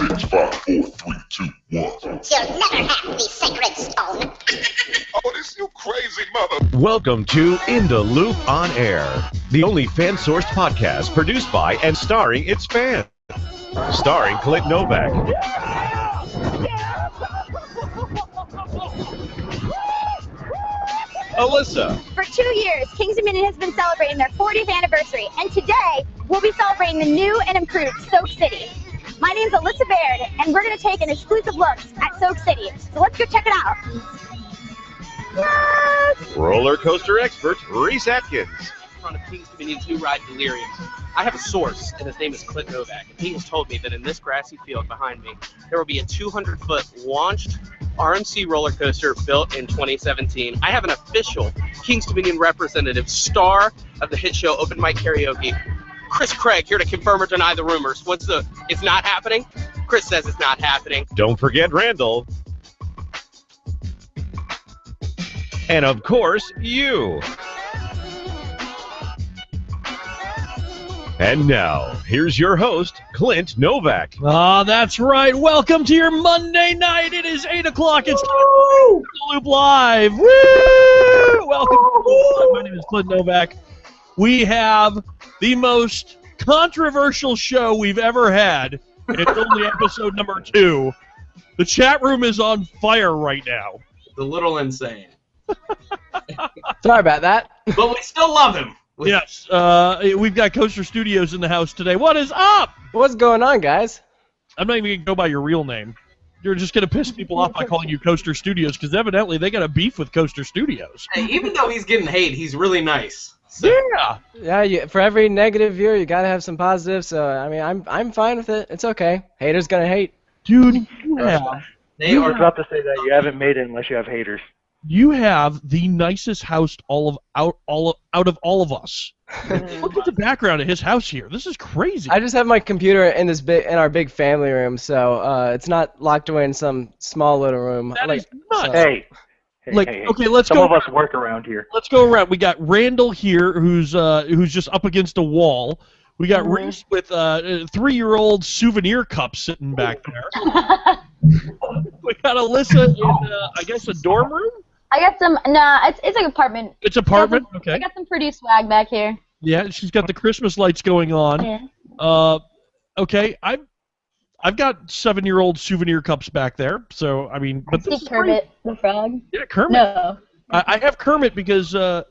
6, 5, 4, 3, 2, 1. You'll never have the sacred stone. Oh, this you crazy mother. Welcome to In the Loop on Air, the only fan-sourced podcast produced by and starring its fans. Starring Clint Novak. Alyssa. For 2 years, Kings Dominion has been celebrating their 40th anniversary, and today we'll be celebrating the new and improved Soak City. My name's Alyssa Baird, and we're going to take an exclusive look at Soak City. So let's go check it out. Yes! Roller coaster expert, Reese Atkins. In front of Kings Dominion's new ride, Delirium. I have a source, and his name is Clint Novak, and he has told me that in this grassy field behind me, there will be a 200-foot launched RMC roller coaster built in 2017. I have an official Kings Dominion representative, star of the hit show Open Mic Karaoke, Chris Craig, here to confirm or deny the rumors. It's not happening? Chris says it's not happening. Don't forget Randall. And of course, you. And now, here's your host, Clint Novak. That's right. Welcome to your Monday night. It is 8 o'clock. It's time for The Loop Live. Woo! Welcome to The Loop Live. My name is Clint Novak. We have the most controversial show we've ever had. It's only episode number 2. The chat room is on fire right now. It's a little insane. Sorry about that. But we still love him. Yes, we've got Coaster Studios in the house today. What is up? What's going on, guys? I'm not even going to go by your real name. You're just going to piss people off by calling you Coaster Studios, because evidently they got a beef with Coaster Studios. Hey, even though he's getting hate, he's really nice. So. Yeah. For every negative viewer, you got to have some positives. So, I mean, I'm fine with it. It's okay. Haters going to hate. Dude, They are about to say that you haven't made it unless you have haters. You have the nicest house out of all of us. Look at the background of his house here. This is crazy. I just have my computer in our big family room, so it's not locked away in some small little room. That is nuts. So. Hey. Okay, let's Some go. of us work around here. Let's go around. We got Randall here, who's just up against a wall. We got Reese with 3-year-old souvenir cup sitting back there. We got Alyssa in, I guess, a dorm room. I got some, it's an apartment. It's apartment? Okay. I got some pretty swag back here. Yeah, she's got the Christmas lights going on. Yeah. Okay, I've got 7-year-old souvenir cups back there, so, I mean... But I see Kermit the Frog. Yeah, Kermit. No. I have Kermit because there's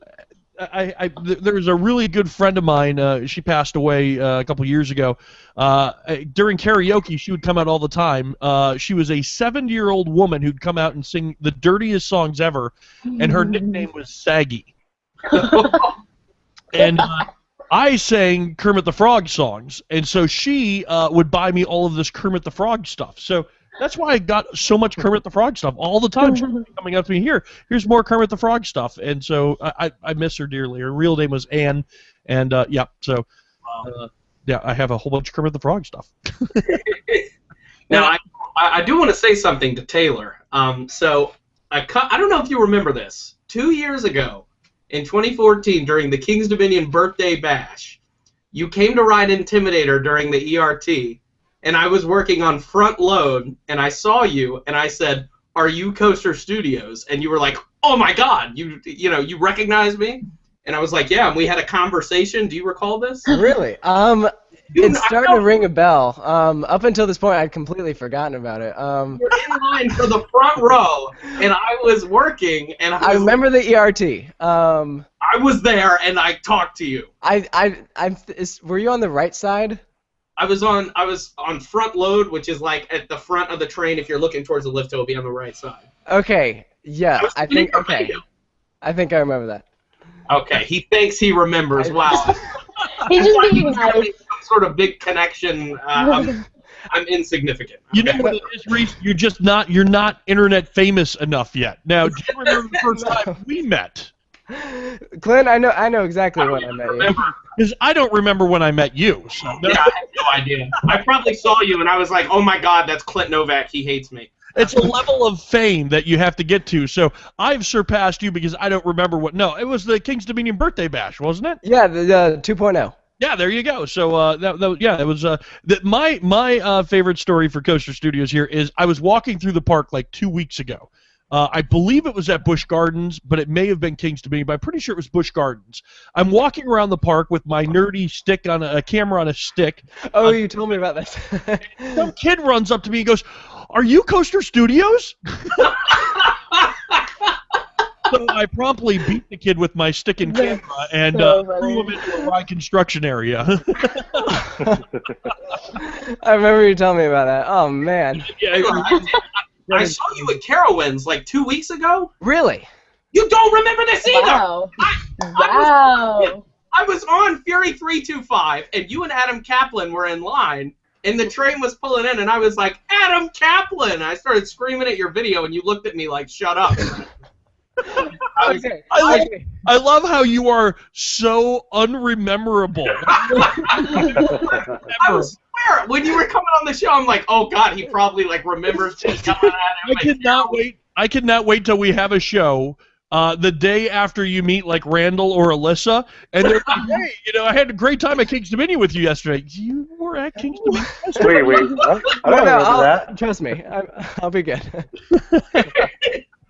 a really good friend of mine, she passed away a couple years ago. During karaoke, she would come out all the time. She was a 70-year-old woman who'd come out and sing the dirtiest songs ever, and her nickname was Saggy. And I sang Kermit the Frog songs, and so she would buy me all of this Kermit the Frog stuff. So that's why I got so much Kermit the Frog stuff all the time. She was coming up to me, here's more Kermit the Frog stuff, and so I miss her dearly. Her real name was Anne, and yeah, so yeah, I have a whole bunch of Kermit the Frog stuff. Now, I do want to say something to Taylor. So I don't know if you remember this. 2 years ago, in 2014, during the Kings Dominion Birthday Bash, you came to ride Intimidator during the ERT, and I was working on front load, and I saw you, and I said, "Are you Coaster Studios?" And you were like, "Oh my God, you recognize me?" And I was like, "Yeah." And we had a conversation. Do you recall this? Really? It's starting to ring a bell. Up until this point, I'd completely forgotten about it. You were in line for the front row, and I was working, and I remember the ERT. I was there, and I talked to you. Were you on the right side? I was on front load, which is like at the front of the train. If you're looking towards the lift, it'll be on the right side. Okay. Yeah. I think I remember that. Okay. He thinks he remembers. Wow. He's just being nice. Some sort of big connection. I'm insignificant. You know what it is, Reese? You're not internet famous enough yet. Now, do you remember the first time we met? Clint, I know exactly when I met you. Because I don't remember when I met you. So Yeah, I have no idea. I probably saw you, and I was like, "Oh my God, that's Clint Novak. He hates me." It's a level of fame that you have to get to. So I've surpassed you because I don't remember what. No, it was the Kings Dominion Birthday Bash, wasn't it? Yeah, the 2.0. Yeah, there you go. So that was my favorite story for Coaster Studios here is I was walking through the park like 2 weeks ago. I believe it was at Busch Gardens, but it may have been Kings Dominion, but I'm pretty sure it was Busch Gardens. I'm walking around the park with my nerdy stick on a camera on a stick. Oh, you told me about this. Some kid runs up to me and goes, "Are you Coaster Studios?" So I promptly beat the kid with my stick and camera and threw him into a ride construction area. I remember you telling me about that. Oh, man. Yeah, I saw you at Carowinds like 2 weeks ago. Really? You don't remember this either. Wow. I was on Fury 325, and you and Adam Kaplan were in line, and the train was pulling in, and I was like, Adam Kaplan! I started screaming at your video, and you looked at me like, shut up. I love how you are so unrememorable. I swear, when you were coming on the show, I'm like, oh god, he probably like remembers me coming at him. I cannot wait till we have a show the day after you meet like Randall or Alyssa, and they're like, hey, I had a great time at King's Dominion with you yesterday. You were at King's Dominion yesterday? Wait, what? I don't remember that. Trust me, I'll be good.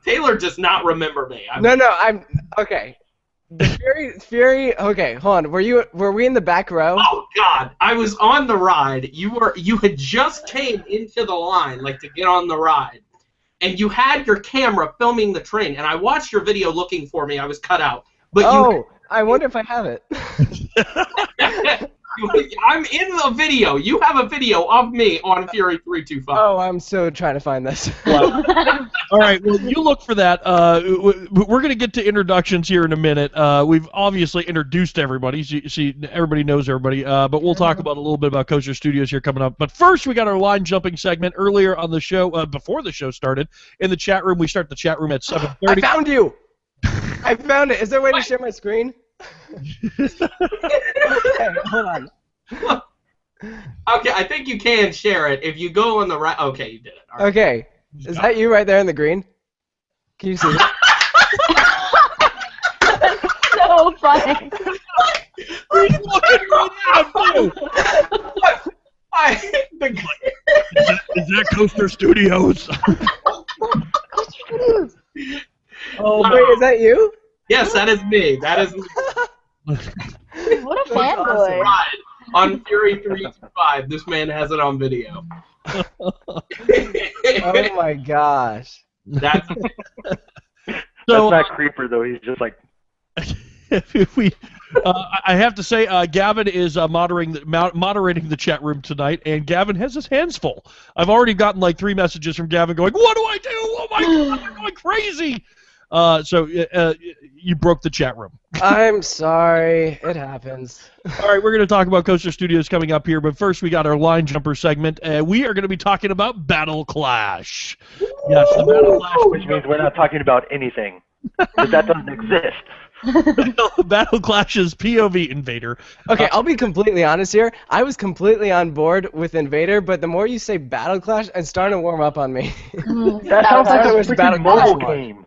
Taylor does not remember me. No, I'm okay. Fury. Okay, hold on. Were we in the back row? Oh God, I was on the ride. You had just came into the line like to get on the ride, and you had your camera filming the train. And I watched your video looking for me. I was cut out. But I wonder if I have it. I'm in the video. You have a video of me on Fury 325. Oh, I'm so trying to find this. All right, well, you look for that. We're going to get to introductions here in a minute. We've obviously introduced everybody. See, everybody knows everybody. But we'll talk about a little bit about Coaster Studios here coming up. But first, we got our line jumping segment earlier on the show, before the show started. In the chat room, we start the chat room at 7:30. I found you. I found it. Is there a way to share my screen? Okay, hold on. Okay, I think you can share it if you go on the right. Okay, you did it. All right. Okay, is that you right there in the green? Can you see it? So funny. Are you looking right at him? Is that Coaster Studios? Oh, wait, is that you? Yes, that is me. That is me. What a fanboy. Right. On Fury 325, this man has it on video. Oh my gosh. That's not Creeper though. He's just like. I have to say, Gavin is moderating the chat room tonight, and Gavin has his hands full. I've already gotten like 3 messages from Gavin going, "What do I do? Oh my God, I'm going crazy!" So you broke the chat room. I'm sorry. It happens. All right, we're going to talk about Coaster Studios coming up here, but first we got our line jumper segment. We are going to be talking about Battle Clash. Yes, the Battle Clash. Which means we're not talking about anything. Because that doesn't exist. Battle Clash's POV Invader. Okay, I'll be completely honest here. I was completely on board with Invader, but the more you say Battle Clash, it's starting to warm up on me. That sounds like a freaking mobile game.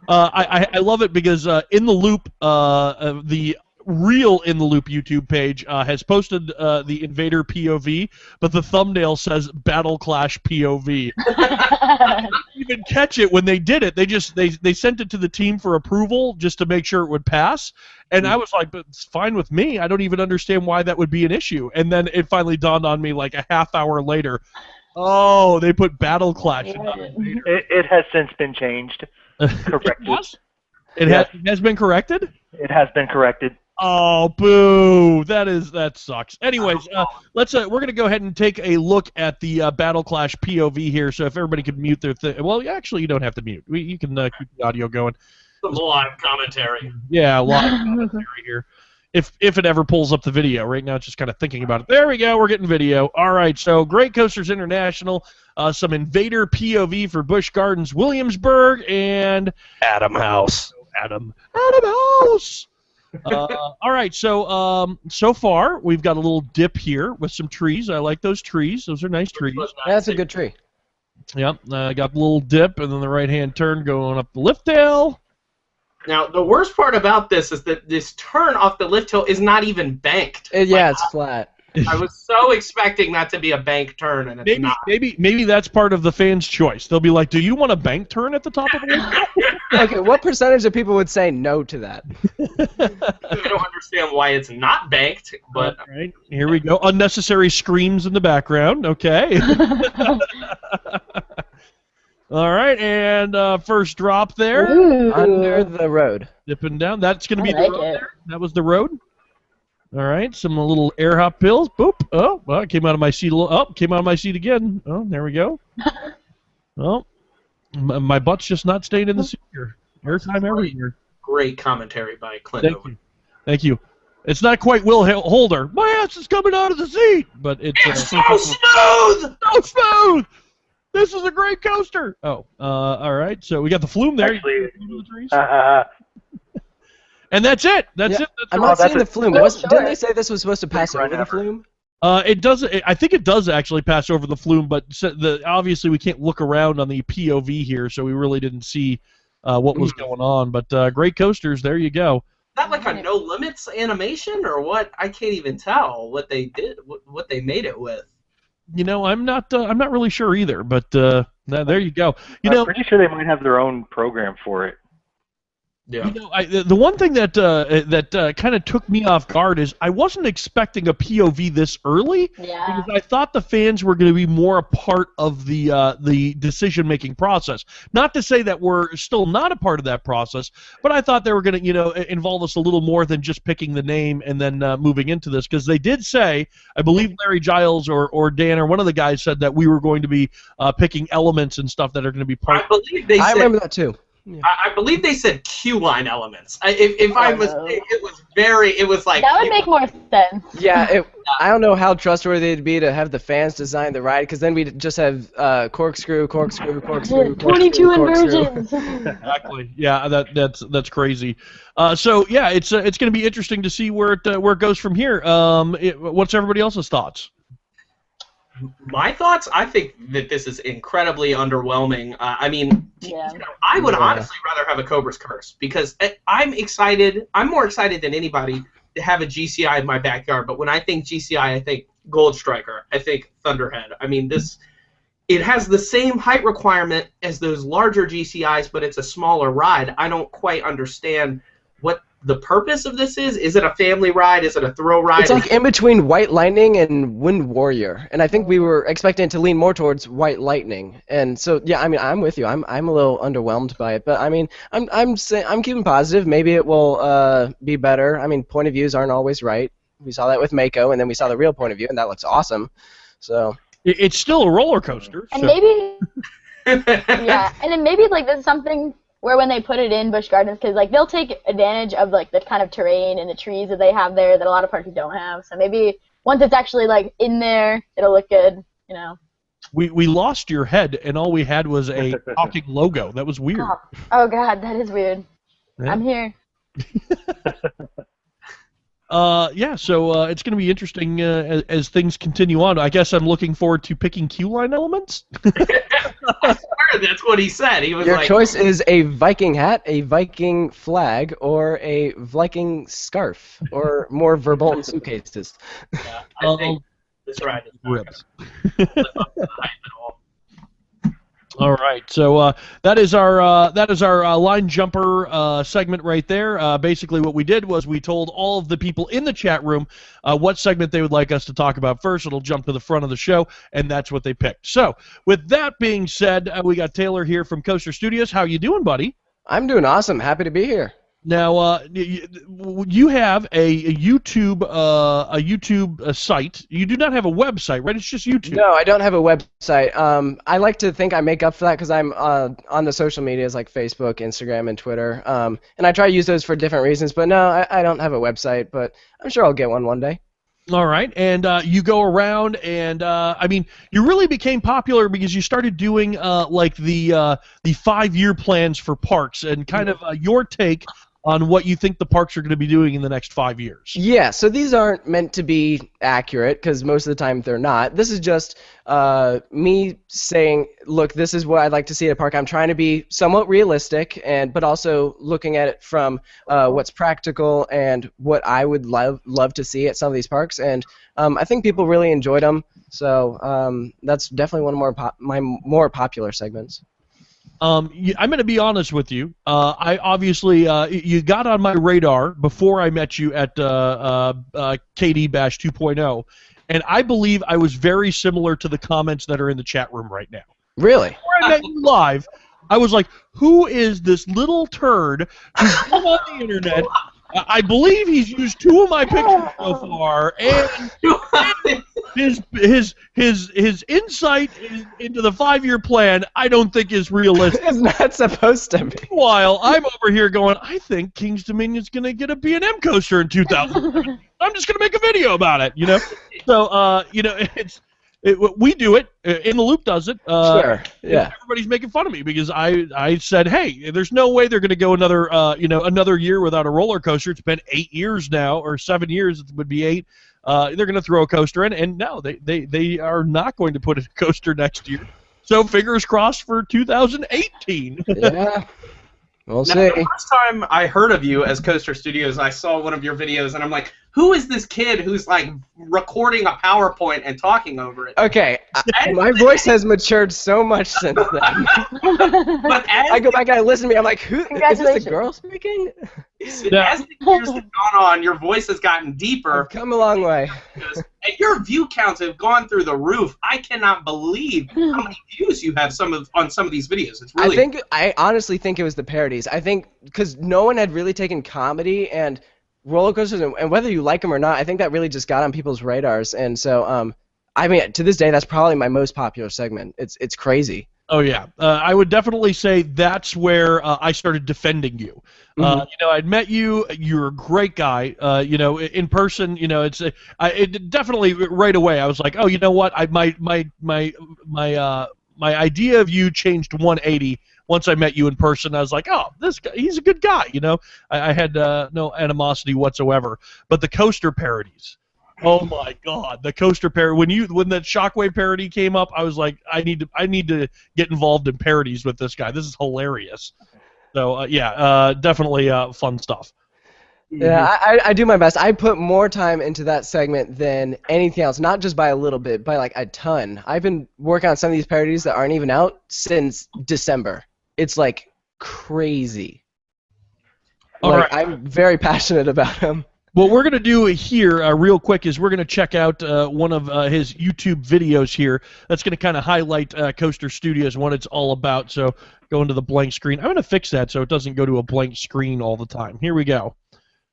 I love it because In the Loop, the real In the Loop YouTube page has posted the Invader POV, but the thumbnail says Battle Clash POV. I didn't even catch it when they did it. They sent it to the team for approval just to make sure it would pass, and I was like, but it's fine with me. I don't even understand why that would be an issue. And then it finally dawned on me like a half hour later. Oh, they put Battle Clash in Invader. It has since been changed. Corrected. It has been corrected? It has been corrected. Oh, boo! That sucks. Anyways, we're gonna go ahead and take a look at the Battle Clash POV here. So if everybody could mute their thing, well, actually, you don't have to mute. You can keep the audio going. some live commentary. Yeah, live commentary here. If it ever pulls up the video. Right now it's just kind of thinking about it. There we go, we're getting video. All right, so Great Coasters International, some Invader POV for Busch Gardens Williamsburg, and Adam House. Adam House! All right, so so far we've got a little dip here with some trees. I like those trees. Those are nice trees. That's a good tree. Yep, got the little dip and then the right-hand turn going up the lift tail. Now, the worst part about this is that this turn off the lift hill is not even banked. Yeah, it's flat. I was so expecting that to be a bank turn, and it's not. Maybe that's part of the fans' choice. They'll be like, "Do you want a bank turn at the top of the list?" Okay, what percentage of people would say no to that? I don't understand why it's not banked, but all right, here we go. Unnecessary screams in the background. Okay. All right, and first drop there. Ooh. Under the road. Dipping down. That's going to be I like the road it. there. That was the road. All right, some little air hop pills. Boop. Oh, well, it came out of my seat. Came out of my seat again. Oh, there we go. Well, my butt's just not staying in the seat here. Airtime every year. great commentary by Clint. Thank you. It's not quite Will Holder. My ass is coming out of the seat, but it's so smooth. So smooth. This is a great coaster. Oh, all right. So we got the flume there. Actually, and that's it. That's it. That's I'm all. not seeing the flume. Still Didn't short. they say this was supposed to pass over the flume? It does. I think it does actually pass over the flume, but obviously we can't look around on the POV here, so we really didn't see what was going on. But great coasters. There you go. Is that like a no limits animation or what? I can't even tell what they did, what they made it with. You know, I'm not really sure either. But there you go. I'm pretty sure they might have their own program for it. Yeah. You know, the one thing that kind of took me off guard is I wasn't expecting a POV this early because I thought the fans were going to be more a part of the decision-making process. Not to say that we're still not a part of that process, but I thought they were going to involve us a little more than just picking the name and then moving into this, because they did say, I believe Larry Giles or Dan or one of the guys said that we were going to be picking elements and stuff that are going to be part. I remember that too. Yeah. I believe they said queue line elements. If I was, it was like that would make more sense. Yeah, I don't know how trustworthy it'd be to have the fans design the ride, because then we'd just have corkscrew. 22 inversions. Exactly. Yeah, that's crazy. So yeah, it's going to be interesting to see where it goes from here. What's everybody else's thoughts? My thoughts? I think that this is incredibly underwhelming. I mean, I would honestly rather have a Cobra's Curse, because I'm excited. I'm more excited than anybody to have a GCI in my backyard. But when I think GCI, I think Gold Striker. I think Thunderhead. I mean, it has the same height requirement as those larger GCIs, but it's a smaller ride. I don't quite understand what the purpose of this is. Is it a family ride? Is it a thrill ride? It's like in between White Lightning and Wind Warrior, and I think we were expecting it to lean more towards White Lightning. And so, yeah, I mean, I'm with you. I'm a little underwhelmed by it, but I mean, I'm keeping positive. Maybe it will be better. I mean, point of views aren't always right. We saw that with Mako, and then we saw the real point of view, and that looks awesome. So it's still a roller coaster. And maybe, yeah, and then maybe like this is something where when they put it in Busch Gardens, because like they'll take advantage of like the kind of terrain and the trees that they have there that a lot of parks don't have. So maybe once it's actually like in there, it'll look good. You know. We lost your head, and all we had was a talking logo. That was weird. Oh God, that is weird. Yeah. I'm here. Yeah, so it's going to be interesting as things continue on. I guess I'm looking forward to picking queue line elements. I swear that's what he said. He was Your like, choice is a Viking hat, a Viking flag, or a Viking scarf, or more Verbolten suitcases. Yeah, I think this ride is not going to live up to the hype at all. All right, so that is our line jumper segment right there. Basically, what we did was we told all of the people in the chat room what segment they would like us to talk about first. It'll jump to the front of the show, and that's what they picked. So, with that being said, we got Taylor here from Coaster Studios. How you doing, buddy? I'm doing awesome. Happy to be here. Now, you have a YouTube site. You do not have a website, right? It's just YouTube. No, I don't have a website. I like to think I make up for that because I'm on the social medias like Facebook, Instagram, and Twitter. And I try to use those for different reasons. But no, I don't have a website. But I'm sure I'll get one day. All right, and you go around, and I mean, you really became popular because you started doing like the 5-year plans for parks, and kind of your take on what you think the parks are going to be doing in the next 5 years. Yeah, so these aren't meant to be accurate because most of the time they're not. This is just me saying, look, this is what I'd like to see at a park. I'm trying to be somewhat realistic, but also looking at it from what's practical and what I would love to see at some of these parks. And I think people really enjoyed them, so that's definitely one of my more popular segments. I'm going to be honest with you. I obviously you got on my radar before I met you at KD Bash 2.0, and I believe I was very similar to the comments that are in the chat room right now. Really? Before I met you live, I was like, "Who is this little turd who's come on the internet?" I believe he's used 2 of my pictures so far, and his insight into the 5-year plan I don't think is realistic. It's not supposed to be. Meanwhile, I'm over here going, I think King's Dominion's going to get a B&M coaster in 2000. I'm just going to make a video about it, you know? So, you know, we do it. In the Loop does it. Sure. Yeah. Everybody's making fun of me because I said, hey, there's no way they're going to go another year without a roller coaster. It's been 8 years now, or 7 years. It would be 8. They're going to throw a coaster in, and no, they are not going to put a coaster next year. So fingers crossed for 2018. Yeah. We'll see. The first time I heard of you as Coaster Studios, I saw one of your videos, and I'm like, who is this kid who's like recording a PowerPoint and talking over it? Okay, my voice has matured so much since then. But I go back and I listen to me. I'm like, who is this a girl speaking? As the years have gone on, your voice has gotten deeper. I've come a long way. And your view counts have gone through the roof. I cannot believe how many views you have on some of these videos. It's really. I honestly think it was the parodies. I think because no one had really taken comedy and roller coasters, and whether you like them or not, I think that really just got on people's radars. And so, I mean, to this day, that's probably my most popular segment. It's crazy. Oh yeah, I would definitely say that's where I started defending you. Mm-hmm. You know, I'd met you. You're a great guy. You know, in person, you know, it definitely right away. I was like, oh, you know what? My idea of you changed 180 once I met you in person. I was like, oh, this guy, he's a good guy. You know, I had no animosity whatsoever. But the coaster parodies. Oh my God, the coaster parody! When that Shockwave parody came up, I was like, I need to get involved in parodies with this guy. This is hilarious. So yeah, definitely fun stuff. Yeah, I do my best. I put more time into that segment than anything else, not just by a little bit, by like a ton. I've been working on some of these parodies that aren't even out since December. It's like crazy. All right. I'm very passionate about them. What we're going to do here real quick is we're going to check out one of his YouTube videos here that's going to kind of highlight Coaster Studios and what it's all about. So go into the blank screen. I'm going to fix that so it doesn't go to a blank screen all the time. Here we go.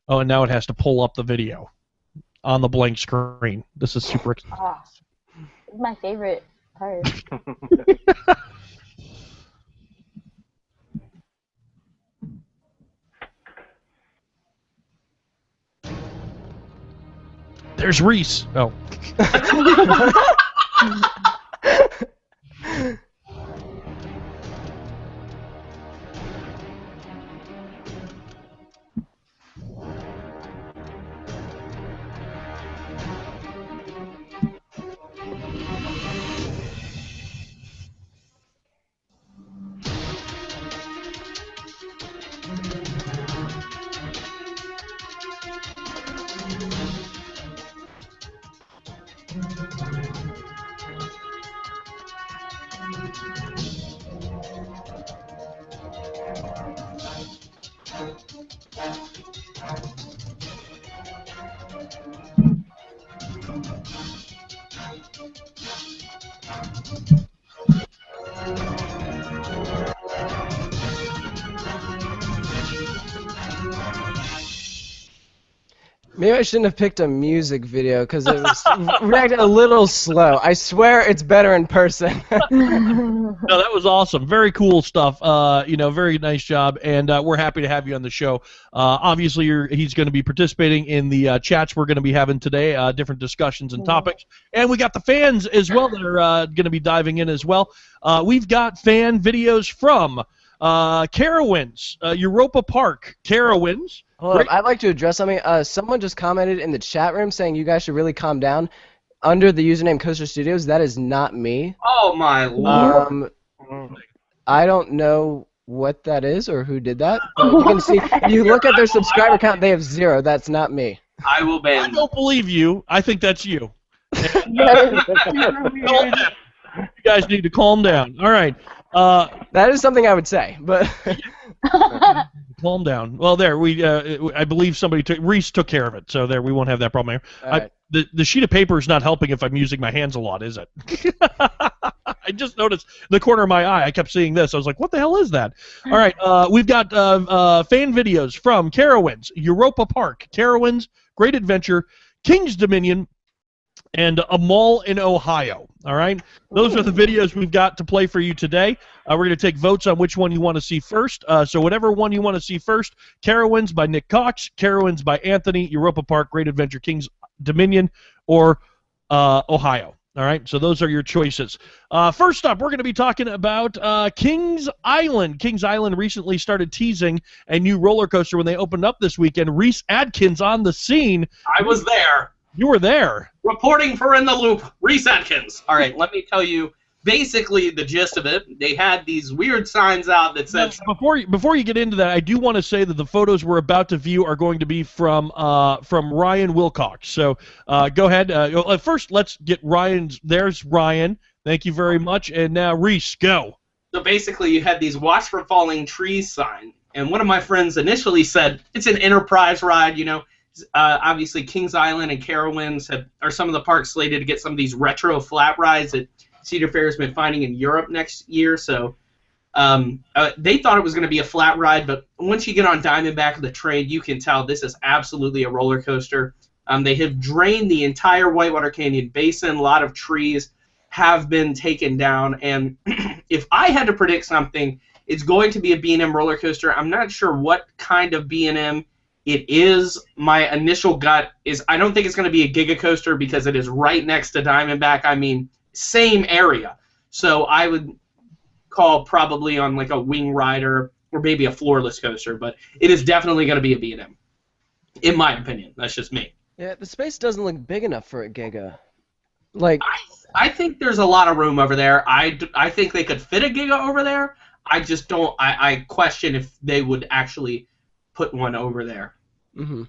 Oh, and now it has to pull up the video on the blank screen. This is super exciting. Oh, this is my favorite part. There's Reese. Oh. Maybe I shouldn't have picked a music video because it was reacted a little slow. I swear it's better in person. No, that was awesome. Very cool stuff. You know, very nice job, and we're happy to have you on the show. Obviously, he's going to be participating in the chats we're going to be having today, different discussions and topics, and we got the fans as well that are going to be diving in as well. We've got fan videos from Carowinds, Europa Park, Carowinds. Hold up, I'd like to address something. Someone just commented in the chat room saying you guys should really calm down. Under the username Coaster Studios, that is not me. Oh my lord. I don't know what that is or who did that. But you can see, if you look at their subscriber count, they have 0. That's not me. I will ban. I don't believe you. I think that's you. You guys need to calm down. All right. That is something I would say, but calm down. Well, there I believe Reese took care of it, so there we won't have that problem here. Right. The sheet of paper is not helping if I'm using my hands a lot, is it? I just noticed the corner of my eye. I kept seeing this. I was like, what the hell is that? All right. We've got fan videos from Carowinds, Europa Park, Carowinds, Great Adventure, King's Dominion, and a mall in Ohio. All right? Those are the videos we've got to play for you today. We're going to take votes on which one you want to see first. So whatever one you want to see first, Carowinds by Nick Cox, Carowinds by Anthony, Europa Park, Great Adventure, King's Dominion, or Ohio. All right? So those are your choices. First up, we're going to be talking about Kings Island. Kings Island recently started teasing a new roller coaster when they opened up this weekend. Reese Adkins on the scene. I was there. You were there. Reporting for In the Loop, Reese Atkins. All right, let me tell you basically the gist of it. They had these weird signs out that said... Before you get into that, I do want to say that the photos we're about to view are going to be from Ryan Wilcox. So go ahead. First, let's get Ryan's... There's Ryan. Thank you very much. And now, Reese, go. So basically, you had these Watch for Falling Trees sign. And one of my friends initially said, it's an enterprise ride, you know. Obviously, Kings Island and Carowinds are some of the parks slated to get some of these retro flat rides that Cedar Fair has been finding in Europe next year. So they thought it was going to be a flat ride, but once you get on Diamondback of the train, you can tell this is absolutely a roller coaster. They have drained the entire Whitewater Canyon Basin. A lot of trees have been taken down. And if I had to predict something, it's going to be a B&M roller coaster. I'm not sure what kind of B&M it is. My initial gut is I don't think it's going to be a Giga Coaster because it is right next to Diamondback. I mean, same area. So I would call probably on like a Wing Rider or maybe a floorless coaster, but it is definitely going to be a B&M, in my opinion. That's just me. Yeah, the space doesn't look big enough for a Giga. Like, I think there's a lot of room over there. I think they could fit a Giga over there. I just don't. I question if they would actually put one over there. Mm-hmm.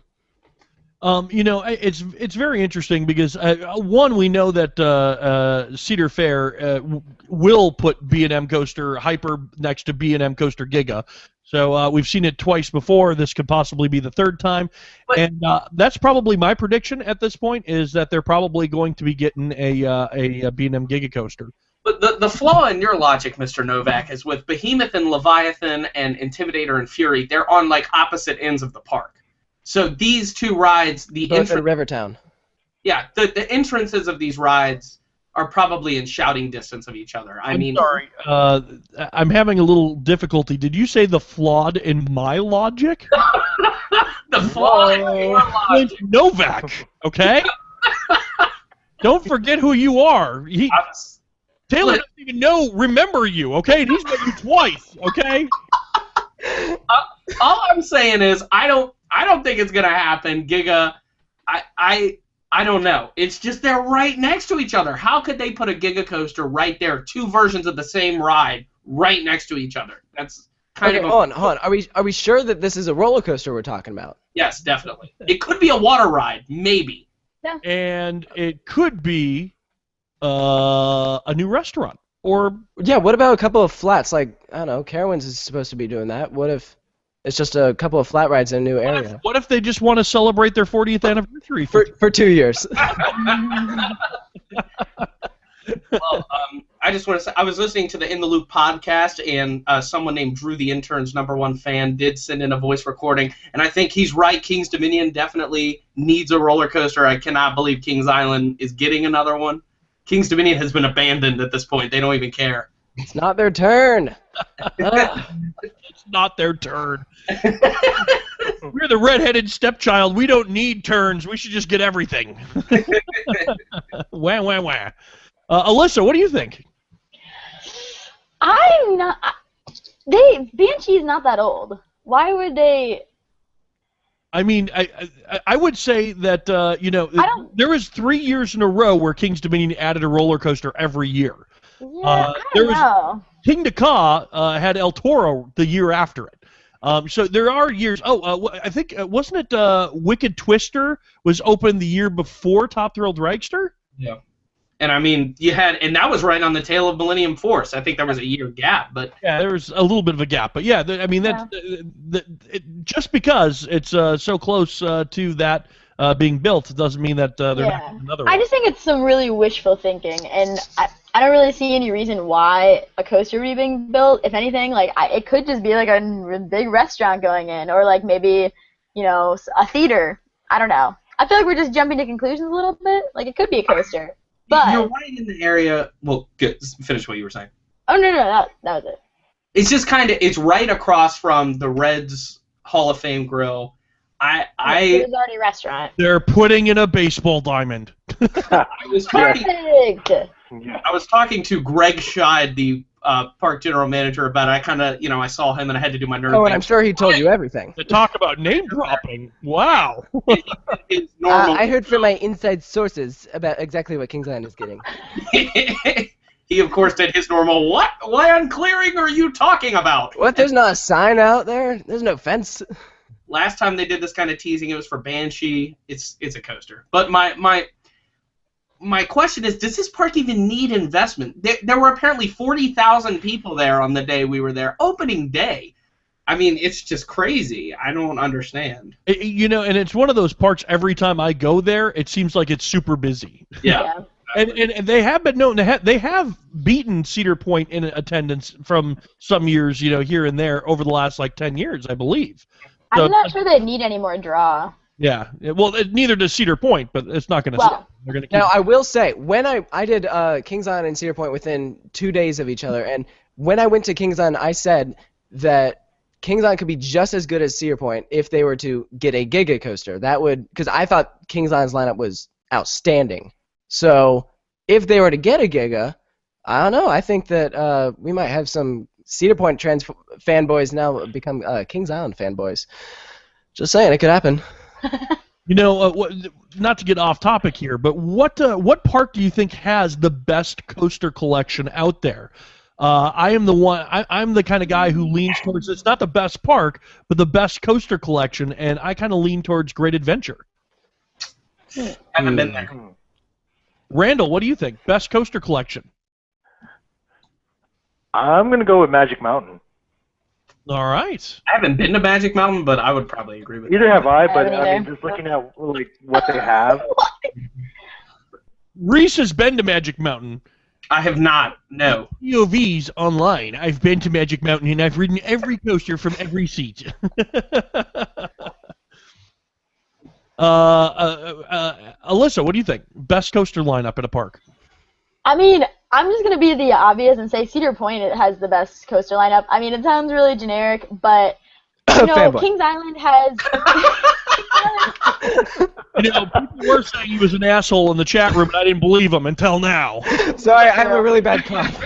You know, it's very interesting because one, we know that Cedar Fair will put B&M Coaster Hyper next to B&M Coaster Giga. So we've seen it twice before. This could possibly be the third time. And that's probably my prediction at this point is that they're probably going to be getting a B&M Giga Coaster. But the flaw in your logic, Mr. Novak, is with Behemoth and Leviathan and Intimidator and Fury, they're on like opposite ends of the park. So these two rides, both at Rivertown. Yeah, the entrances of these rides are probably in shouting distance of each other. I'm sorry. I'm having a little difficulty. Did you say the flawed in my logic? The flaw in your logic. Novak, okay? Don't forget who you are. Taylor doesn't even remember you, okay? He's met you twice, okay? All I'm saying is I don't think it's gonna happen. Giga, I don't know. It's just they're right next to each other. How could they put a Giga Coaster right there, two versions of the same ride right next to each other? That's kind of. Hold on. Are we sure that this is a roller coaster we're talking about? Yes, definitely. It could be a water ride, maybe. Yeah. And it could be a new restaurant. Or yeah, what about a couple of flats? Like, I don't know, Carowinds is supposed to be doing that. What if it's just a couple of flat rides in a new area? What if they just want to celebrate their 40th anniversary for 2 years? Well, I just want to say, I was listening to the In the Loop podcast, and someone named Drew, the intern's #1 fan, did send in a voice recording, and I think he's right. Kings Dominion definitely needs a roller coaster. I cannot believe Kings Island is getting another one. Kings Dominion has been abandoned at this point. They don't even care. It's not their turn. It's not their turn. We're the redheaded stepchild. We don't need turns. We should just get everything. Wah, wah, wah. Alyssa, what do you think? I'm not. Banshee is not that old. Why would they? I mean, I would say that there was 3 years in a row where King's Dominion added a roller coaster every year. Yeah, I don't know. King Ka had El Toro the year after it. So there are years. I think wasn't it Wicked Twister was open the year before Top Thrill Dragster? Yeah. And I mean, and that was right on the tail of Millennium Force. I think there was a year gap, but yeah, there was a little bit of a gap. But yeah, I mean just because it's so close to that being built doesn't mean that they're not getting another one. I just think it's some really wishful thinking, and I don't really see any reason why a coaster would be being built. If anything, like it could just be like a big restaurant going in, or like maybe a theater. I don't know. I feel like we're just jumping to conclusions a little bit. Like it could be a coaster. But you're right in the area. Well, good. Finish what you were saying. Oh no, that was it. It's just it's right across from the Reds Hall of Fame grill. It was already a restaurant. They're putting in a baseball diamond. I was talking to Greg Scheid, the park general manager, about it. I kind of, I saw him and I had to do my nerd. Oh, and I'm sure he told you everything. To talk about name dropping. Wow. It's normal. I heard from my inside sources about exactly what Kings Island is getting. He, of course, did his normal, what land clearing are you talking about? What, there's not a sign out there? There's no fence? Last time they did this kind of teasing, it was for Banshee. It's a coaster. But my question is, does this park even need investment? There were apparently 40,000 people there on the day we were there, opening day. I mean, it's just crazy. I don't understand. And it's one of those parks, every time I go there, it seems like it's super busy. Yeah. And they have been known to they have beaten Cedar Point in attendance from some years, here and there over the last 10 years, I believe. So, I'm not sure they need any more draw. Yeah, well, neither does Cedar Point, but it's not going to stop. They're going to keep. Now, I will say, when I did Kings Island and Cedar Point within 2 days of each other, and when I went to Kings Island, I said that Kings Island could be just as good as Cedar Point if they were to get a Giga coaster. That would, because I thought Kings Island's lineup was outstanding. So if they were to get a Giga, I don't know. I think that we might have some Cedar Point fanboys now become Kings Island fanboys. Just saying, it could happen. Not to get off topic here, but what park do you think has the best coaster collection out there? I'm the kind of guy who leans towards, it's not the best park, but the best coaster collection, and I kind of lean towards Great Adventure. Haven't been there. Randall, what do you think? Best coaster collection? I'm going to go with Magic Mountain. All right. I haven't been to Magic Mountain, but I would probably agree with Neither that. have I, but I mean, just looking at what they have. Reese has been to Magic Mountain. I have not, no. POVs online. I've been to Magic Mountain, and I've ridden every coaster from every seat. Alyssa, what do you think? Best coaster lineup at a park? I mean, I'm just going to be the obvious and say Cedar Point has the best coaster lineup. I mean, it sounds really generic, but, Kings Island has... People were saying he was an asshole in the chat room, and I didn't believe him until now. Sorry, I have a really bad cough.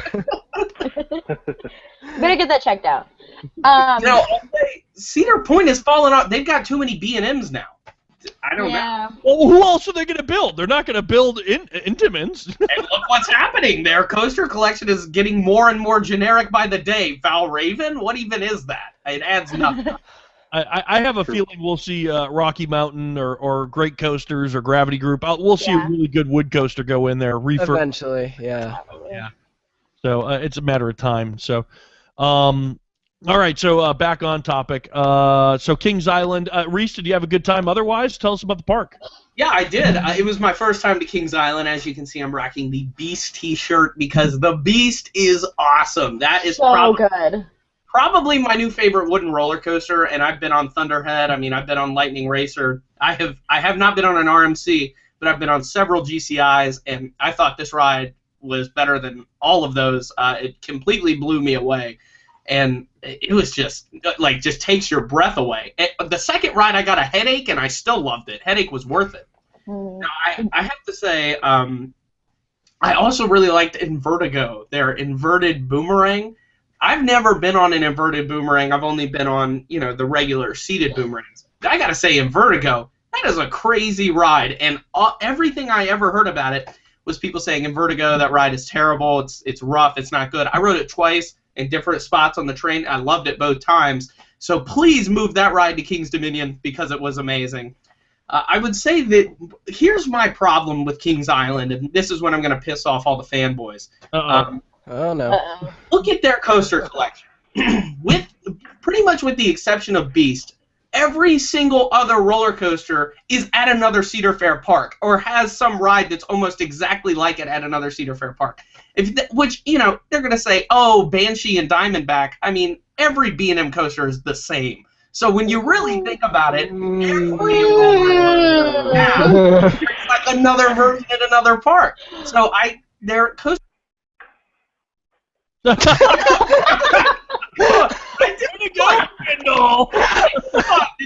Better get that checked out. Cedar Point has fallen off. They've got too many B&Ms now. I don't know. Well, who else are they going to build? They're not going to build Intamins. And look what's happening. Their coaster collection is getting more and more generic by the day. Val Raven? What even is that? It adds nothing. I have a feeling we'll see Rocky Mountain or Great Coasters or Gravity Group. We'll see a really good wood coaster go in there. Eventually, yeah. Yeah. So it's a matter of time. So, all right. So back on topic. So Kings Island. Reese, did you have a good time? Otherwise, tell us about the park. Yeah, I did. It was my first time to Kings Island. As you can see, I'm rocking the Beast T-shirt because the Beast is awesome. That is probably my new favorite wooden roller coaster, and I've been on Thunderhead. I mean, I've been on Lightning Racer. I have not been on an RMC, but I've been on several GCIs, and I thought this ride was better than all of those. It completely blew me away, and it was just takes your breath away. The second ride, I got a headache, and I still loved it. Headache was worth it. Now, I have to say, I also really liked Invertigo, their inverted boomerang. I've never been on an inverted boomerang. I've only been on, the regular seated boomerangs. I gotta say, Invertigo, that is a crazy ride, and everything I ever heard about it was people saying, Invertigo, that ride is terrible, it's rough, it's not good. I rode it twice in different spots on the train. I loved it both times. So please move that ride to King's Dominion because it was amazing. I would say that here's my problem with Kings Island, and this is when I'm going to piss off all the fanboys. Oh, no. Look at their coaster collection. Pretty much with the exception of Beast, every single other roller coaster is at another Cedar Fair park or has some ride that's almost exactly like it at another Cedar Fair park. Which, they're going to say, oh, Banshee and Diamondback. I mean, every B&M coaster is the same. So when you really think about it, every it's like another version at another park. So their coaster.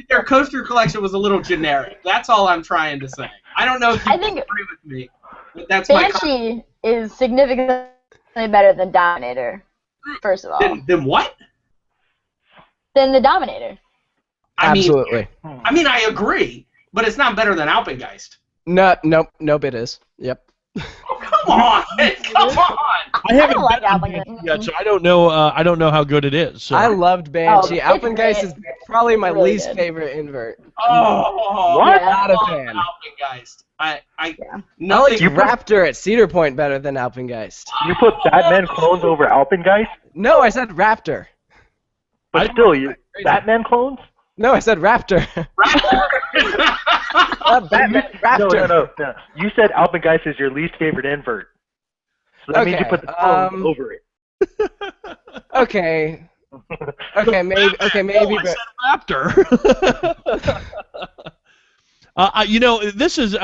Their coaster collection was a little generic. That's all I'm trying to say. I don't know if you agree with me, but that's Banshee is significantly better than Dominator. First of all. Than what? Than the Dominator. Absolutely. I mean, I agree, but it's not better than Alpengeist. Nope, it is. Yep. Oh, come on! Come on! I haven't like been on Alpengeist. Banshee yet, so I don't know. I don't know how good it is. So. I loved Banshee. Oh, it's Alpengeist great. is probably my Really least good. favorite invert. Oh, What? Yeah. Not a fan. Alpengeist. I Nothing. like Raptor at Cedar Point better than Alpengeist. You put Batman clones over Alpengeist? No, I said Raptor. But still, Batman clones? No, I said Raptor. Batman, Raptor. No. You said Alpengeist is your least favorite invert. So that means you put the clones over it. Okay, maybe. I said Raptor. This is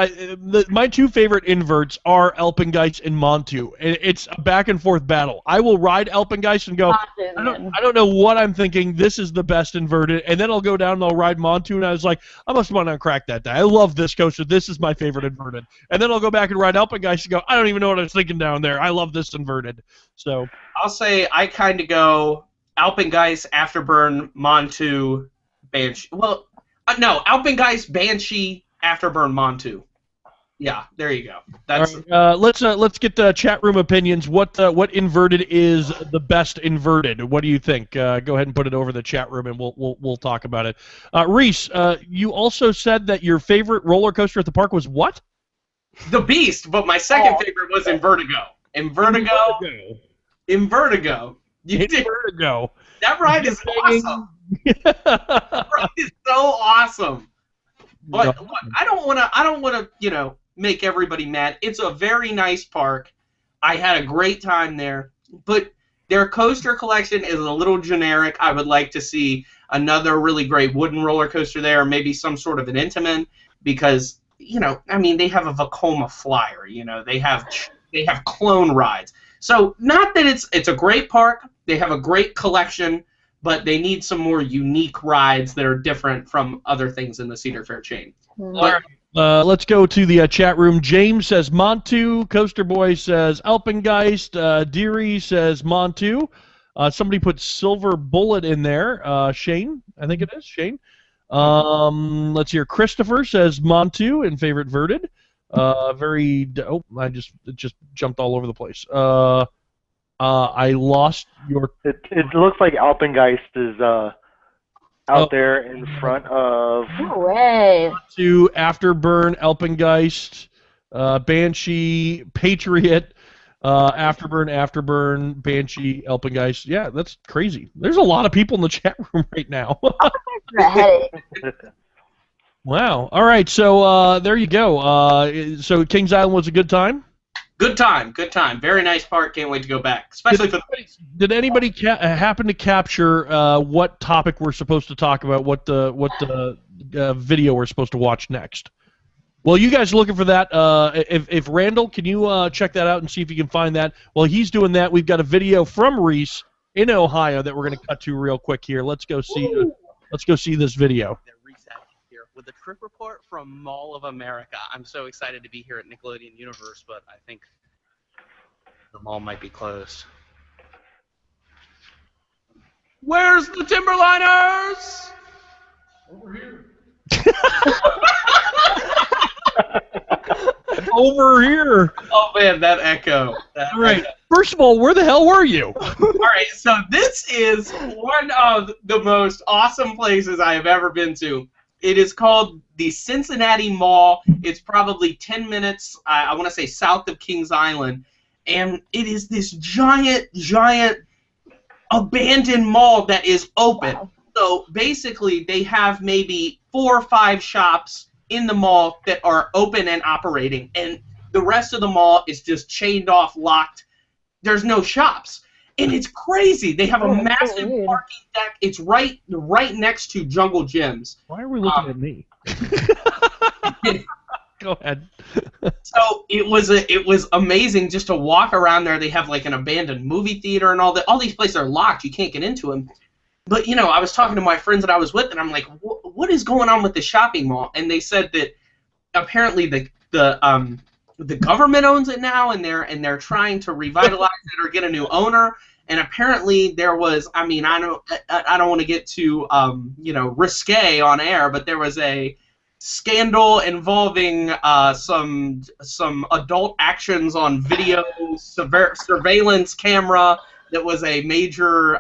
my two favorite inverts are Alpengeist and Montu. It's a back and forth battle. I will ride Alpengeist and go, I don't know what I'm thinking. This is the best inverted, and then I'll go down and I'll ride Montu, and I was like, I must want to crack that day. I love this coaster. This is my favorite inverted. And then I'll go back and ride Alpengeist and go, I don't even know what I was thinking down there. I love this inverted. So I'll say I kind of go Alpengeist, Afterburn, Montu, Banshee. Well, no, Alpengeist, Banshee, Afterburn, Montu. Yeah, there you go. That's all right, let's get the chat room opinions. What inverted is the best inverted? What do you think? Go ahead and put it over the chat room, and we'll talk about it. Reese, you also said that your favorite roller coaster at the park was what? the Beast, but my second favorite was Invertigo. Invertigo. Invertigo. That ride is awesome. That ride is so awesome. But look, I don't wanna, make everybody mad. It's a very nice park. I had a great time there, but their coaster collection is a little generic. I would like to see another really great wooden roller coaster there, maybe some sort of an Intamin, because they have a Vekoma Flyer. They have clone rides. So not that it's a great park. They have a great collection, but they need some more unique rides that are different from other things in the Cedar Fair chain. Let's go to the chat room. James says Montu. Coaster Boy says Alpengeist. Deary says Montu. Somebody put Silver Bullet in there. Shane, I think it is. Shane. Let's hear. Christopher says Montu in favorite verted. It just jumped all over the place. I lost your. It looks like Alpengeist is out there in front of. No way. To Afterburn, Alpengeist, Banshee, Patriot, Afterburn, Banshee, Alpengeist. Yeah, that's crazy. There's a lot of people in the chat room right now. Wow. All right, so there you go. So Kings Island was a good time? Good time. Very nice park. Can't wait to go back. Especially Did anybody happen to capture what topic we're supposed to talk about? What the video we're supposed to watch next? Well, you guys are looking for that. If Randall, can you check that out and see if you can find that? While he's doing that, we've got a video from Reese in Ohio that we're going to cut to real quick here. Let's go see. Let's go see this video. With a trip report from Mall of America. I'm so excited to be here at Nickelodeon Universe, but I think the mall might be closed. Where's the Timberliners? Over here. Over here. Oh man, that echo. All right. First of all, where the hell were you? All right, so this is one of the most awesome places I have ever been to. It is called the Cincinnati Mall. It's probably 10 minutes, I want to say, south of Kings Island. And it is this giant abandoned mall that is open. Wow. So basically, they have maybe 4 or 5 shops in the mall that are open and operating. And the rest of the mall is just chained off, locked. There's no shops. And it's crazy. They have a massive parking deck. It's right next to Jungle Gyms. Why are we looking at me? Go ahead. So it was amazing just to walk around there. They have like an abandoned movie theater and all that. All these places are locked. You can't get into them. But you know, I was talking to my friends that I was with, and I'm like, what is going on with the shopping mall? And they said that apparently the government owns it now, and they're trying to revitalize it or get a new owner. And apparently there was, I mean, I don't want to get too risque on air, but there was a scandal involving some adult actions on video surveillance camera. That was a major.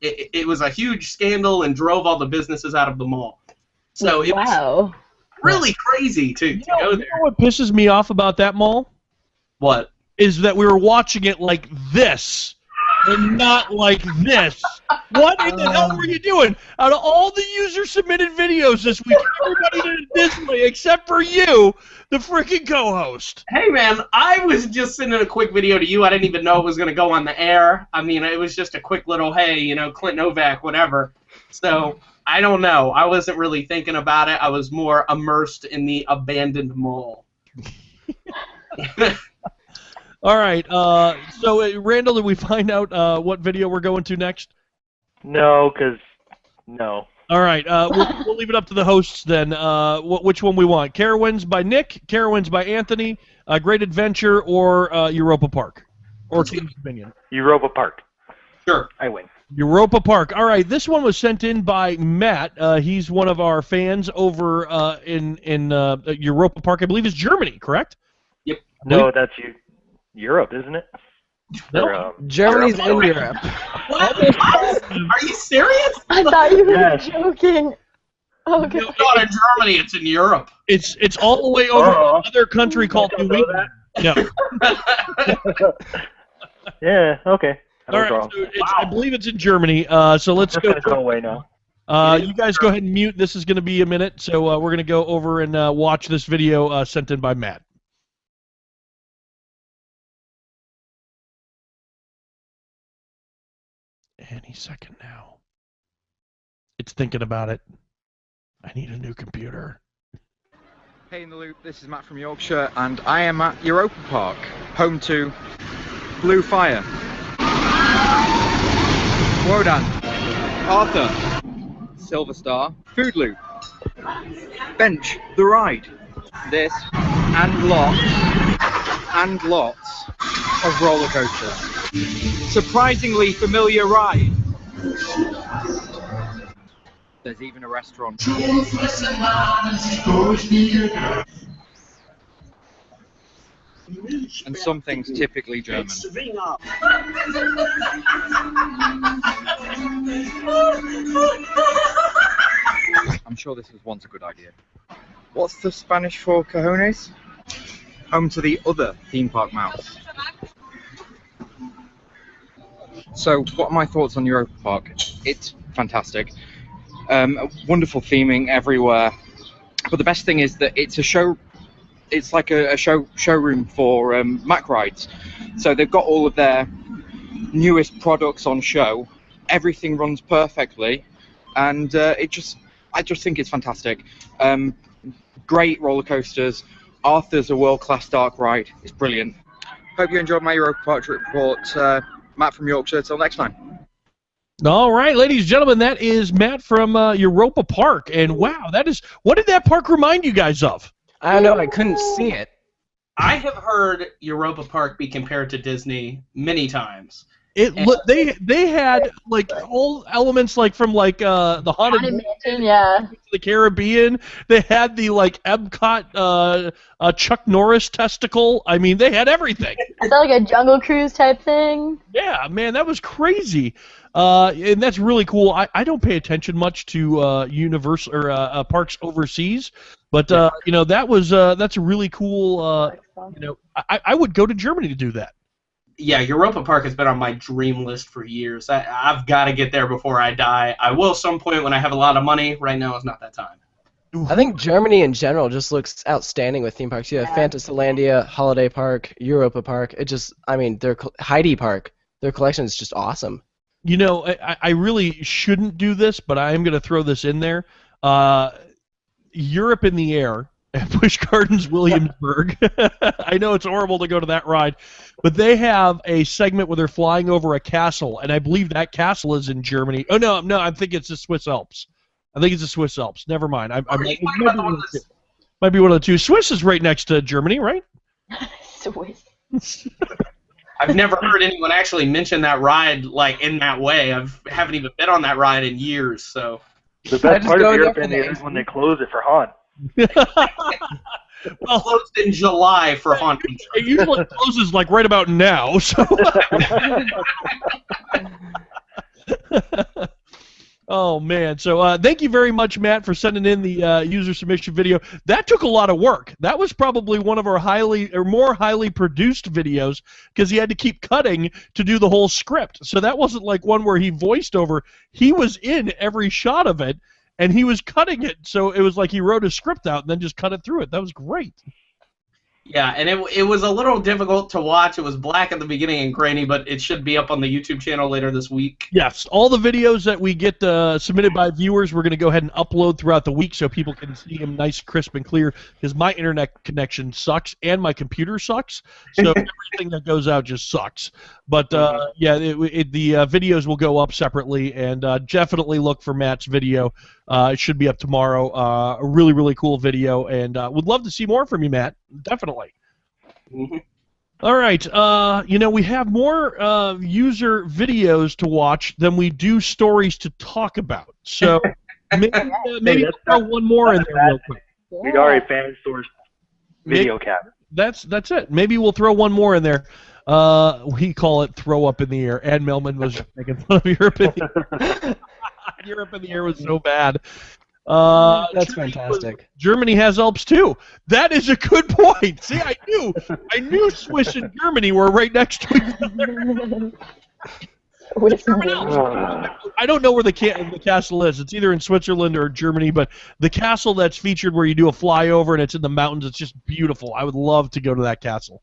It was a huge scandal and drove all the businesses out of the mall. So it was really crazy to go there. You know what pisses me off about that mall? What? Is that we were watching it like this and not like this. What in the hell were you doing? Out of all the user-submitted videos this week, everybody did it this way except for you, the freaking co-host. Hey, man, I was just sending a quick video to you. I didn't even know it was going to go on the air. I mean, it was just a quick little, hey, Clint Novak, whatever. So, I don't know. I wasn't really thinking about it. I was more immersed in the abandoned mall. All right. So, Randall, did we find out what video we're going to next? No, no. All right. We'll leave it up to the hosts then. Which one we want? Carowinds by Nick, Carowinds by Anthony, Great Adventure, or Europa Park? Or King's Dominion? Europa Park. Sure. I win. Europa Park. All right. This one was sent in by Matt. He's one of our fans over in Europa Park. I believe it's Germany, correct? Yep. No, that's Europe, isn't it? No, Germany's in Europe. What? Are you serious? I thought you were joking. Okay. It's not in Germany, it's in Europe. It's all the way over another country called New England. Yeah. Yeah, okay. All right, so I believe it's in Germany. So let's go. It's going to go away now. You guys go ahead and mute. This is going to be a minute, so we're going to go over and watch this video sent in by Matt. Any second now. It's thinking about it. I need a new computer. Hey in the loop, this is Matt from Yorkshire, and I am at Europa Park, home to Blue Fire, Wodan, Arthur, Silver Star, Food Loop, Bench, The Ride, this, and lots of roller coasters. Surprisingly familiar ride. There's even a restaurant. And some things typically German. I'm sure this was once a good idea. What's the Spanish for cojones? Home to the other theme park mouse. So, what are my thoughts on Europa Park? It's fantastic. Wonderful theming everywhere. But the best thing is that it's a show. It's like a showroom for Mack rides. So they've got all of their newest products on show. Everything runs perfectly, and I just think it's fantastic. Great roller coasters. Arthur's a world-class dark ride. It's brilliant. Hope you enjoyed my Europa Park trip report. Matt from Yorkshire. Till next time. All right, ladies and gentlemen, that is Matt from Europa Park. And wow, what did that park remind you guys of? I don't know. I couldn't see it. I have heard Europa Park be compared to Disney many times. They had like all elements like from like the Haunted Mansion, yeah. the Caribbean. They had the like Epcot Chuck Norris testicle. I mean, they had everything. I saw like a Jungle Cruise type thing. Yeah, man, that was crazy. And that's really cool. I don't pay attention much to Universal or parks overseas, but you know that's a really cool. You know, I would go to Germany to do that. Yeah, Europa Park has been on my dream list for years. I've got to get there before I die. I will some point when I have a lot of money. Right now is not that time. I think Germany in general just looks outstanding with theme parks. You have Fantasylandia, Holiday Park, Europa Park. It just, I mean, Heidi Park. Their collection is just awesome. You know, I really shouldn't do this, but I am going to throw this in there. Europe in the Air at Busch Gardens Williamsburg. I know it's horrible to go to that ride, but they have a segment where they're flying over a castle, and I believe that castle is in Germany. Oh, no, I think it's the Swiss Alps. Never mind. Might be one of the two. Swiss is right next to Germany, right? Swiss. I've never heard anyone actually mention that ride like in that way. I haven't even been on that ride in years. So the best part of Europe is when they close it for haunt. Well, closed in July for haunting. It usually closes like right about now. So. Oh man! So thank you very much, Matt, for sending in the user submission video. That took a lot of work. That was probably one of our more highly produced videos because he had to keep cutting to do the whole script. So that wasn't like one where he voiced over. He was in every shot of it, and he was cutting it. So it was like he wrote a script out and then just cut it through it. That was great. Yeah, and it was a little difficult to watch. It was black at the beginning and grainy, but it should be up on the YouTube channel later this week. Yes, all the videos that we get submitted by viewers, we're going to go ahead and upload throughout the week so people can see them nice, crisp, and clear, because my internet connection sucks and my computer sucks, so everything that goes out just sucks. But, yeah, the videos will go up separately, and definitely look for Matt's video. It should be up tomorrow. A really, really cool video, and would love to see more from you, Matt. Definitely. Mm-hmm. All right. You know, we have more user videos to watch than we do stories to talk about. So maybe we'll throw one more in there real quick. We are a fan-sourced video camera. That's it. Maybe we'll throw one more in there. We call it throw up in the air. Ed Melman was making fun of Europe in the air. Europe in the air was so bad. That's fantastic. Germany has Alps too. That is a good point. See, I knew Swiss and Germany were right next to each other. I don't know where the castle is. It's either in Switzerland or Germany, but the castle that's featured where you do a flyover and it's in the mountains, it's just beautiful. I would love to go to that castle.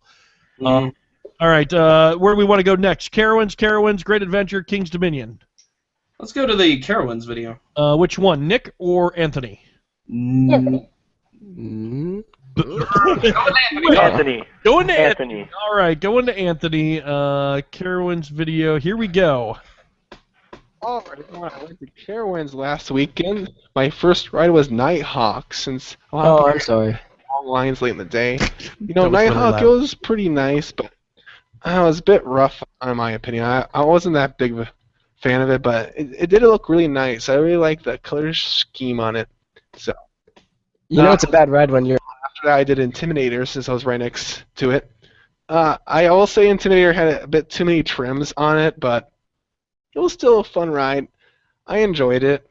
All right, where do we want to go next? Carowinds, Great Adventure, King's Dominion. Let's go to the Carowinds video. Which one, Nick or Anthony? Anthony. Anthony. Going to Anthony. All right, going to Anthony. Carowinds video. Here we go. All right, I went to Carowinds last weekend. My first ride was Nighthawk, since I'm sorry. Long lines late in the day. You know, Nighthawk, it was pretty nice, but it was a bit rough, in my opinion. I wasn't that big of a fan of it, but it did look really nice. I really like the color scheme on it. So, you know, it's a bad ride when you're. After that, I did Intimidator since I was right next to it. I will say Intimidator had a bit too many trims on it, but it was still a fun ride. I enjoyed it.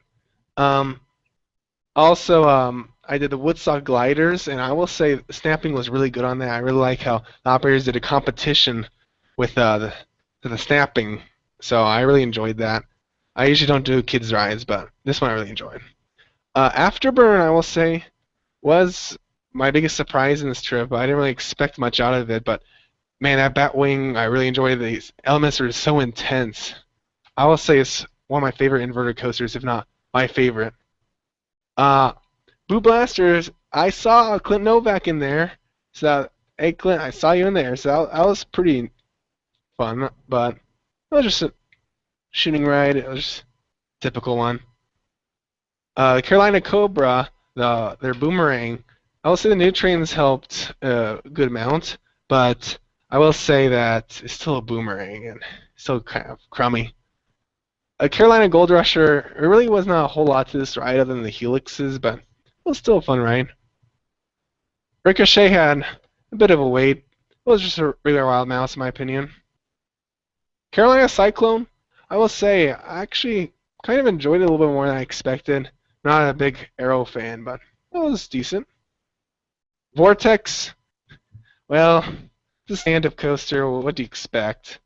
Also, I did the Woodstock gliders, and I will say the snapping was really good on that. I really like how the operators did a competition with the snapping. So I really enjoyed that. I usually don't do kids' rides, but this one I really enjoyed. Afterburn, I will say, was my biggest surprise in this trip. I didn't really expect much out of it, but man, that Batwing, I really enjoyed. These elements are so intense. I will say it's one of my favorite inverted coasters, if not my favorite. Boo Blasters, I saw Clint Novak in there. So, hey Clint, I saw you in there. So that was pretty fun, but it was just a shooting ride. It was just a typical one. Carolina Cobra, their boomerang, I will say the new trains helped a good amount, but I will say that it's still a boomerang, and still kind of crummy. Carolina Gold Rusher, there really was not a whole lot to this ride other than the helixes, but it was still a fun ride. Ricochet had a bit of a wait. It was just a regular Wild Mouse, in my opinion. Carolina Cyclone, I will say, I actually kind of enjoyed it a little bit more than I expected. Not a big Arrow fan, but it was decent. Vortex, well, it's a stand-up coaster. What do you expect?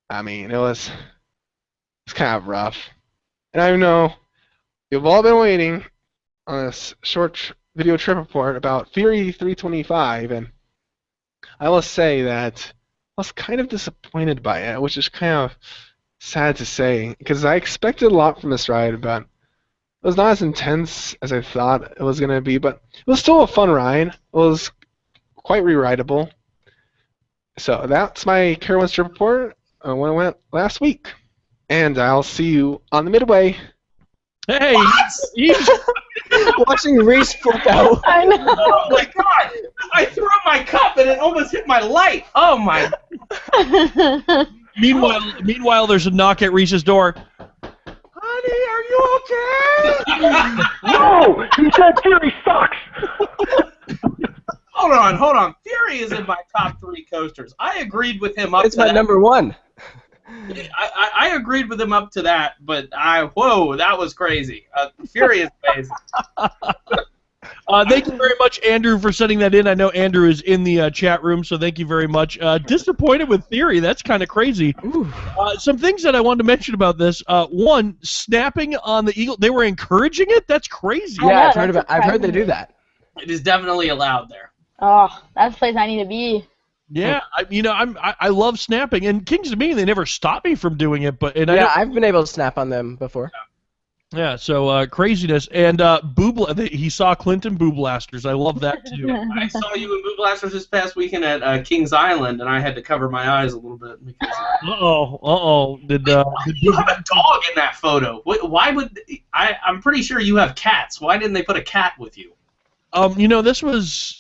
I mean, it's kind of rough. And I know you've all been waiting on this short video trip report about Fury 325, and I will say that I was kind of disappointed by it, which is kind of sad to say, because I expected a lot from this ride, but it was not as intense as I thought it was going to be, but it was still a fun ride. It was quite re-rideable. So that's my Carowinds trip report when I went last week. And I'll see you on the midway. Hey! Watching Reese flip out. I know. Oh my god! I threw up my cup and it almost hit my light. Oh my! Meanwhile, there's a knock at Reese's door. Honey, are you okay? No! He said Fury sucks! Hold on. Fury is in my top 3 coasters. I agreed with him up It's to my that. number 1. I agreed with him up to that, but whoa, that was crazy. Fury is amazing. Thank you very much, Andrew, for sending that in. I know Andrew is in the chat room, so thank you very much. Disappointed with Theory. That's kind of crazy. Some things that I wanted to mention about this. One, snapping on the eagle. They were encouraging it? That's crazy. Yeah, I've heard they do that. It is definitely allowed there. Oh, that's the place I need to be. Yeah, I love snapping, and Kings Dominion, they never stopped me from doing it, but I've been able to snap on them before. Yeah, so craziness, and he saw Clinton Boo Blasters. I love that too. I saw you in Boo Blasters this past weekend at Kings Island, and I had to cover my eyes a little bit because. Did you have a dog in that photo? Why would I'm pretty sure you have cats. Why didn't they put a cat with you? This was.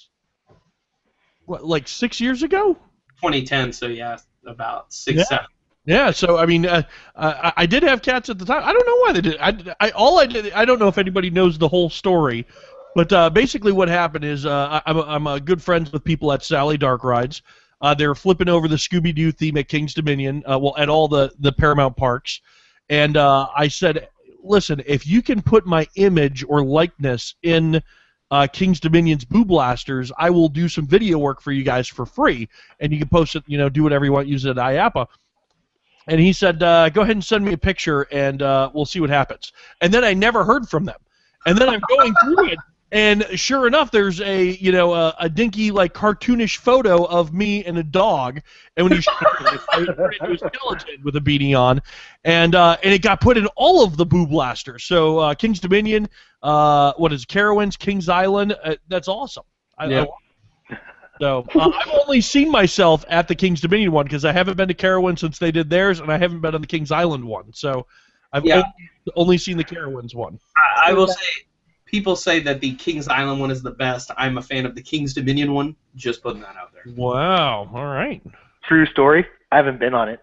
What, like 6 years ago? 2010, so yeah, about 6, 7. Yeah, so I mean, I did have cats at the time. I don't know why they did. I don't know if anybody knows the whole story, but basically what happened is I'm a good friends with people at Sally Dark Rides. They were flipping over the Scooby-Doo theme at Kings Dominion, at all the Paramount parks, and I said, listen, if you can put my image or likeness in Kings Dominion's Boo Blasters, I will do some video work for you guys for free, and you can post it, do whatever you want, use it at IAPA. And he said, go ahead and send me a picture, and we'll see what happens. And then I never heard from them. And then I'm going through it, and sure enough, there's a dinky, like, cartoonish photo of me and a dog, and when you show it, it's into a skeleton with a beanie on, and it got put in all of the Boo Blasters. So Kings Dominion, Carowinds, Kings Island, that's awesome. So I've only seen myself at the Kings Dominion one because I haven't been to Carowinds since they did theirs, and I haven't been on the Kings Island one. So I've only seen the Carowinds one. I will say, people say that the Kings Island one is the best. I'm a fan of the Kings Dominion one. Just putting that out there. Wow. All right. True story. I haven't been on it.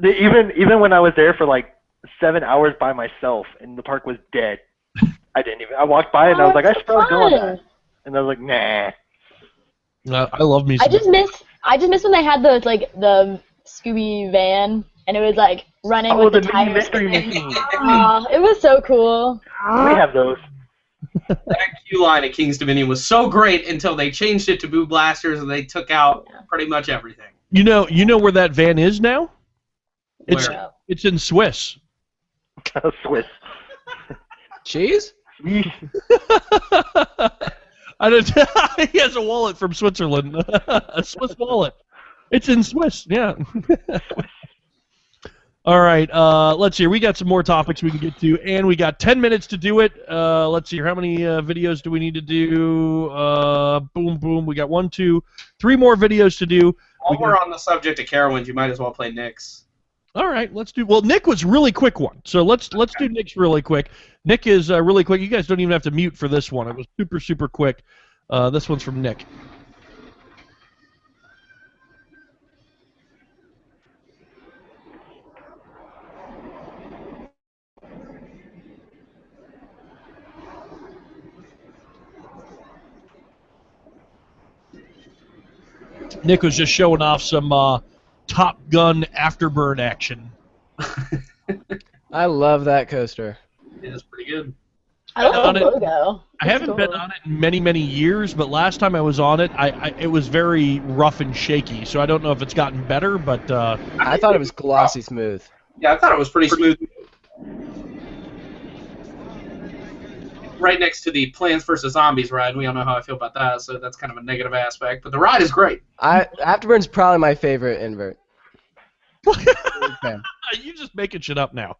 Even when I was there for like 7 hours by myself and the park was dead, I walked by and I was like, I should probably go on that. And I was like, nah. I love me. I just miss when they had those the Scooby van and it was like running with the tires. Mystery machine. It was so cool. We have those. That queue line at Kings Dominion was so great until they changed it to Boo Blasters and they took out pretty much everything. You know where that van is now? Where? It's in Swiss. Swiss. Cheese? I don't. He has a wallet from Switzerland, a Swiss wallet. It's in Swiss, yeah. All right, let's see. We got some more topics we can get to, and we got 10 minutes to do it. Let's see. How many videos do we need to do? Boom, boom. We got 1, 2, 3 more videos to do. While we're on the subject of Carowinds, you might as well play Nick's. All right, let's do. Well, Nick was really quick one, so let's do Nick's really quick. Nick is really quick. You guys don't even have to mute for this one. It was super quick. This one's from Nick. Nick was just showing off some Top Gun Afterburn action. I love that coaster. It is pretty good. I love the logo. I haven't been on it in many, many years, but last time I was on it, it was very rough and shaky. So I don't know if it's gotten better, but I thought it was glossy smooth. Yeah, I thought it was pretty smooth. Right next to the Plants vs. Zombies ride. We all know how I feel about that, so that's kind of a negative aspect. But the ride is great. Afterburn's probably my favorite invert. You just making shit up now.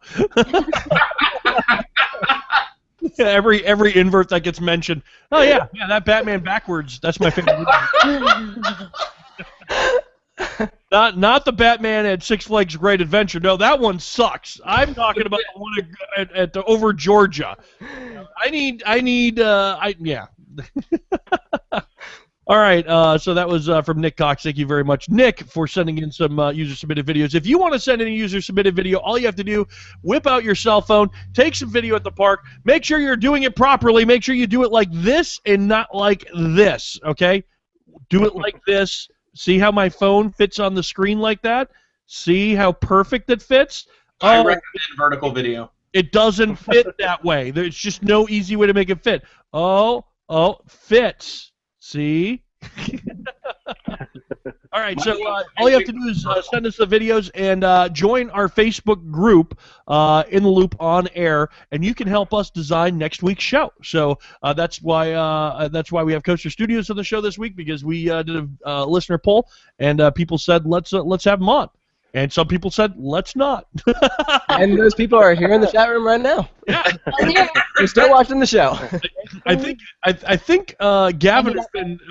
every invert that gets mentioned. Oh yeah, that Batman backwards. That's my favorite. Not the Batman at Six Flags Great Adventure. No, that one sucks. I'm talking about the one at over Georgia. Yeah. All right, so that was from Nick Cox. Thank you very much, Nick, for sending in some user-submitted videos. If you want to send in a user-submitted video, all you have to do, whip out your cell phone, take some video at the park, make sure you're doing it properly, make sure you do it like this and not like this, okay? Do it like this. See how my phone fits on the screen like that? See how perfect it fits? I recommend vertical video. It doesn't fit that way. There's just no easy way to make it fit. Oh, fits. See? All right, so all you have to do is send us the videos and join our Facebook group, In the Loop on Air, and you can help us design next week's show. So that's why we have Coaster Studios on the show this week, because we did a listener poll, and people said let's have them on. And some people said, let's not. And those people are here in the chat room right now. Yeah. They're still watching the show. I think Gavin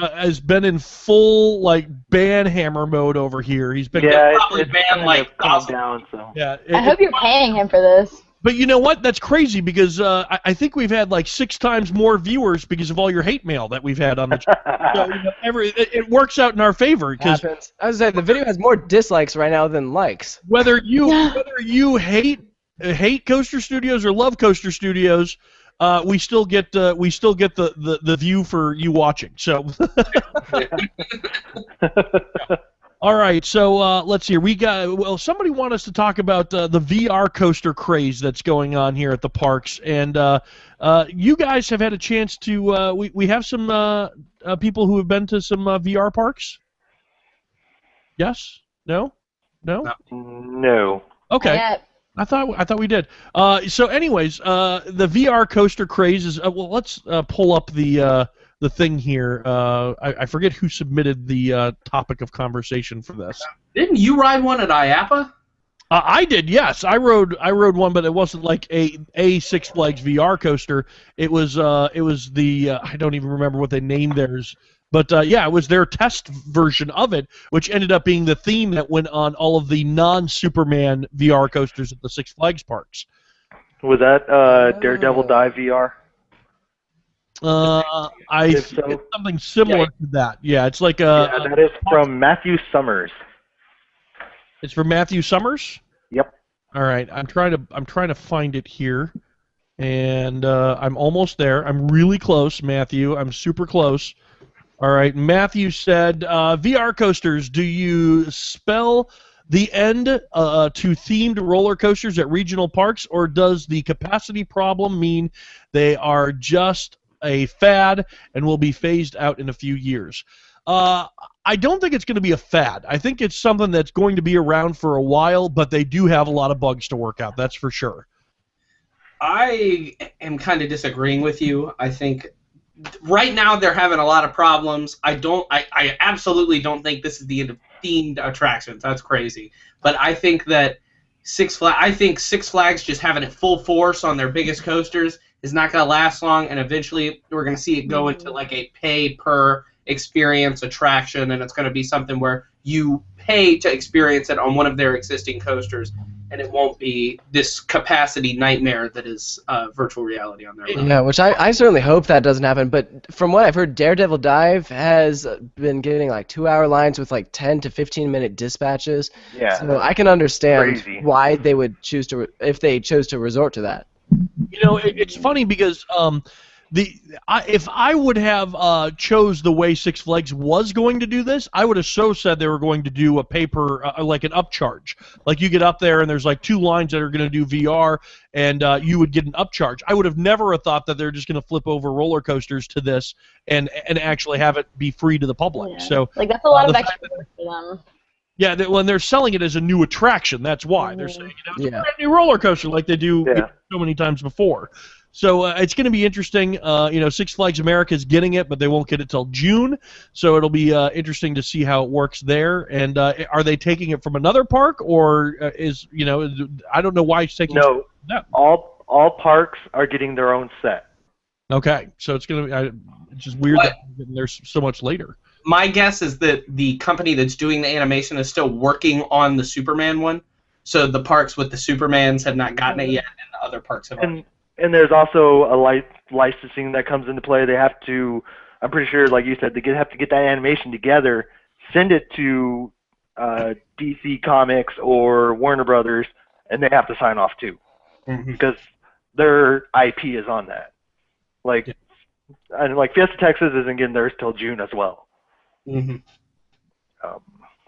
has been in full ban hammer mode over here. He's been probably banned like calm down. So yeah. I hope you're paying him for this. But you know what? That's crazy, because I think we've had like 6 times more viewers because of all your hate mail that we've had on the channel. So, it works out in our favor. I was going to say, the video has more dislikes right now than likes. Whether you hate Coaster Studios or love Coaster Studios, we still get the view for you watching. So. All right, so let's see. Somebody wanted us to talk about the VR coaster craze that's going on here at the parks, and you guys have had a chance to. We have some people who have been to some VR parks. Yes? No? No. Okay. Yeah. I thought we did. So, anyways, the VR coaster craze is. Let's pull up the thing here. I forget who submitted the topic of conversation for this. Didn't you ride one at IAPA? I did, yes. I rode one, but it wasn't like a Six Flags VR coaster. It was the I don't even remember what they named theirs. But yeah, it was their test version of it, which ended up being the theme that went on all of the non-Superman VR coasters at the Six Flags parks. Was that Daredevil Dive VR? I think it's something similar to that. Yeah, it's like that is from Matthew Summers. It's from Matthew Summers? Yep. All right, I'm trying to find it here, and I'm almost there. I'm really close, Matthew. I'm super close. All right, Matthew said, VR coasters, do you spell the end to themed roller coasters at regional parks, or does the capacity problem mean they are just a fad and will be phased out in a few years? I don't think it's going to be a fad. I think it's something that's going to be around for a while, but they do have a lot of bugs to work out, that's for sure. I am kind of disagreeing with you. I think right now they're having a lot of problems. I absolutely don't think this is the end of themed attractions. That's crazy. But I think that Six Flags just having it full force on their biggest coasters is not going to last long, and eventually we're going to see it go into like a pay-per experience attraction, and it's going to be something where you pay to experience it on one of their existing coasters, and it won't be this capacity nightmare that is virtual reality on there. Yeah, which I certainly hope that doesn't happen, but from what I've heard, Daredevil Dive has been getting like 2-hour lines with like 10 to 15-minute dispatches. Yeah. So I can understand Crazy. why they would choose to, if they chose to resort to that. You know, it's funny because If I would have chose the way Six Flags was going to do this, I would have so said they were going to do a paper, like an upcharge. Like you get up there and there's like 2 lines that are going to do VR, and you would get an upcharge. I would have never have thought that they're just going to flip over roller coasters to this and actually have it be free to the public. Yeah. So Like that's a lot of extra work for them. yeah, when they're selling it as a new attraction, that's why they're saying it's a brand new roller coaster like they do so many times before. So it's going to be interesting. Six Flags America is getting it, but they won't get it till June. So it'll be interesting to see how it works there. And are they taking it from another park, or I don't know why it's taking. No, all parks are getting their own set. Okay, so it's going to be. It's just weird that there's so much later. My guess is that the company that's doing the animation is still working on the Superman one. So the parks with the Supermans have not gotten it yet, and the other parks have. And there's also a licensing that comes into play. They have to, I'm pretty sure, like you said, have to get that animation together, send it to DC Comics or Warner Brothers, and they have to sign off too, because their IP is on that. And Fiesta Texas isn't getting theirs till June as well.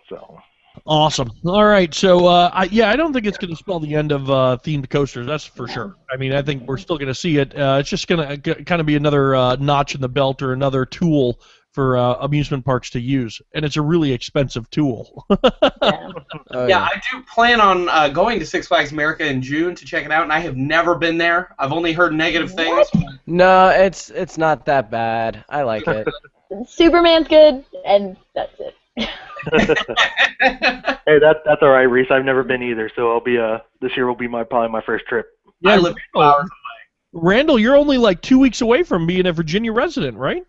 So. Awesome. All right. So, I don't think it's going to spell the end of themed coasters. That's for sure. I mean, I think we're still going to see it. It's just going to kind of be another notch in the belt or another tool for amusement parks to use, and it's a really expensive tool. I do plan on going to Six Flags America in June to check it out, and I have never been there. I've only heard negative things. No, it's not that bad. I like it. Superman's good, and that's it. Hey, that's all right, Reese. I've never been either, so I'll be this year will be probably my first trip. Yeah, I live 2 hours away. Randall, you're only like 2 weeks away from being a Virginia resident, right?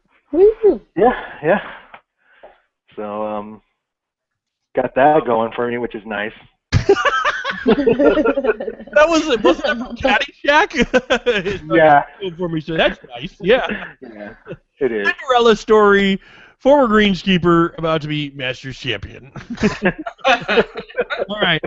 Yeah. So got that going for me, which is nice. That wasn't that from Caddyshack? Yeah. For me, so that's nice. Yeah. Yeah, it is. Cinderella story. Former greenskeeper about to be Masters champion. All right.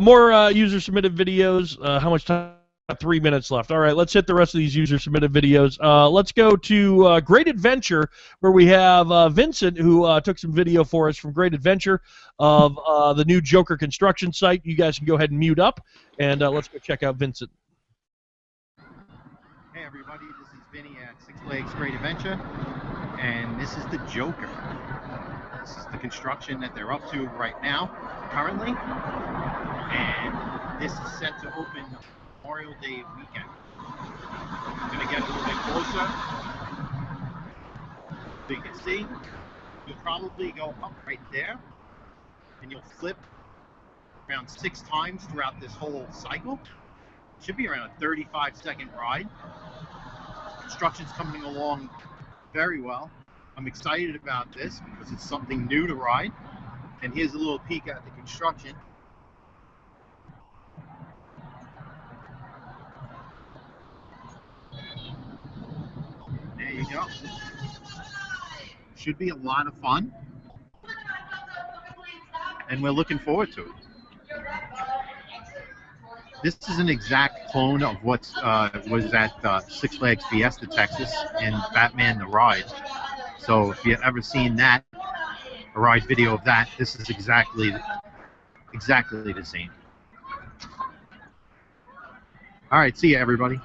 More user-submitted videos. How much time? 3 minutes left. All right, let's hit the rest of these user-submitted videos. Let's go to Great Adventure, where we have Vincent, who took some video for us from Great Adventure of the new Joker construction site. You guys can go ahead and mute up, and let's go check out Vincent. Hey, everybody. This is Vinny at Six Flags Great Adventure. And this is the Joker. This is the construction that they're up to right now, currently. And this is set to open Memorial Day weekend. I'm going to get a little bit closer. So you can see, you'll probably go up right there, and you'll flip around 6 times throughout this whole cycle. It should be around a 35-second ride. Construction's coming along very well. I'm excited about this because it's something new to ride. And here's a little peek at the construction. There you go. Should be a lot of fun. And we're looking forward to it. This is an exact clone of what was at Six Flags Fiesta, Texas, in Batman the Ride. So if you've ever seen that, a ride video of that, this is exactly the same. All right, see you, everybody.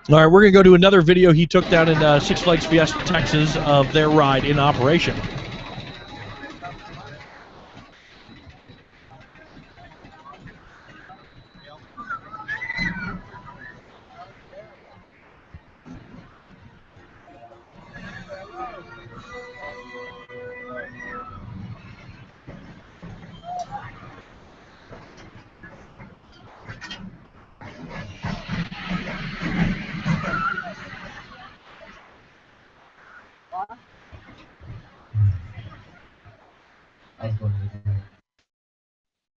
All right, we're going to go to another video he took down in Six Flags Fiesta, Texas, of their ride in operation.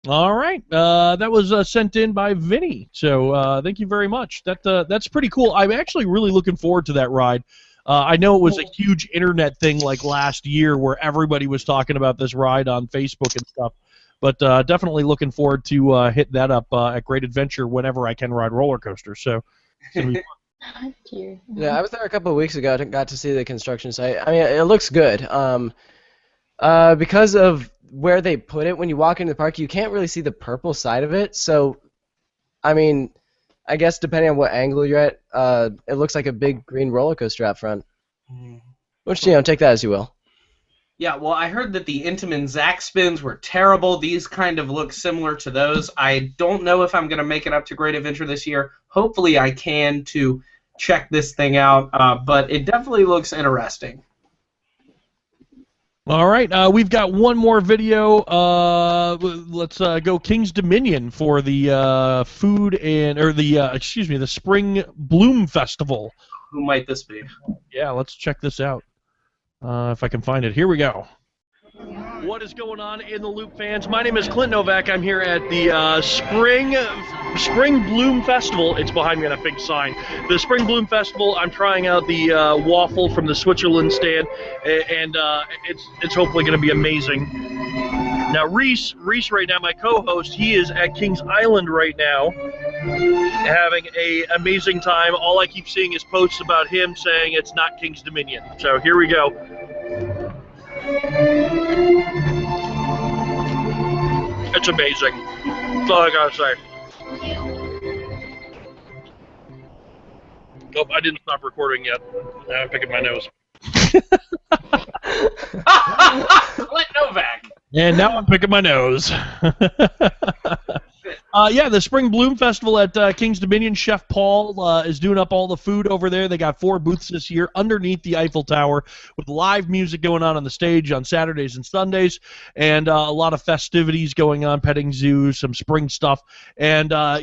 All right, that was sent in by Vinny. So thank you very much. That's pretty cool. I'm actually really looking forward to that ride. I know it was a huge internet thing like last year where everybody was talking about this ride on Facebook and stuff. But definitely looking forward to hit that up at Great Adventure whenever I can ride roller coasters. So it's gonna be fun. Dear. Yeah, I was there a couple of weeks ago. Got to see the construction site. I mean, it looks good. Because of where they put it, when you walk into the park, you can't really see the purple side of it. So, I mean, I guess depending on what angle you're at, it looks like a big green roller coaster out front. Which, take that as you will. Yeah, well, I heard that the Intamin Zack spins were terrible. These kind of look similar to those. I don't know if I'm going to make it up to Great Adventure this year. Hopefully I can to check this thing out, but it definitely looks interesting. All right, we've got one more video. Let's go King's Dominion for the food the Spring Bloom Festival. Who might this be? Yeah, let's check this out. If I can find it. Here we go. What is going on in the Loop, fans? My name is Clint Novak. I'm here at the Spring Bloom Festival. It's behind me on a big sign. The Spring Bloom Festival. I'm trying out the waffle from the Switzerland stand, and it's hopefully going to be amazing. Now, Reese right now, my co-host, he is at Kings Island right now, having an amazing time. All I keep seeing is posts about him saying it's not King's Dominion. So here we go. It's amazing. That's all I gotta say. Nope, I didn't stop recording yet. Now I'm picking my nose. Clint Novak. And now I'm picking my nose. Yeah, the Spring Bloom Festival at King's Dominion. Chef Paul is doing up all the food over there. They got 4 booths this year underneath the Eiffel Tower with live music going on the stage on Saturdays and Sundays, and a lot of festivities going on, petting zoo, some spring stuff. And, I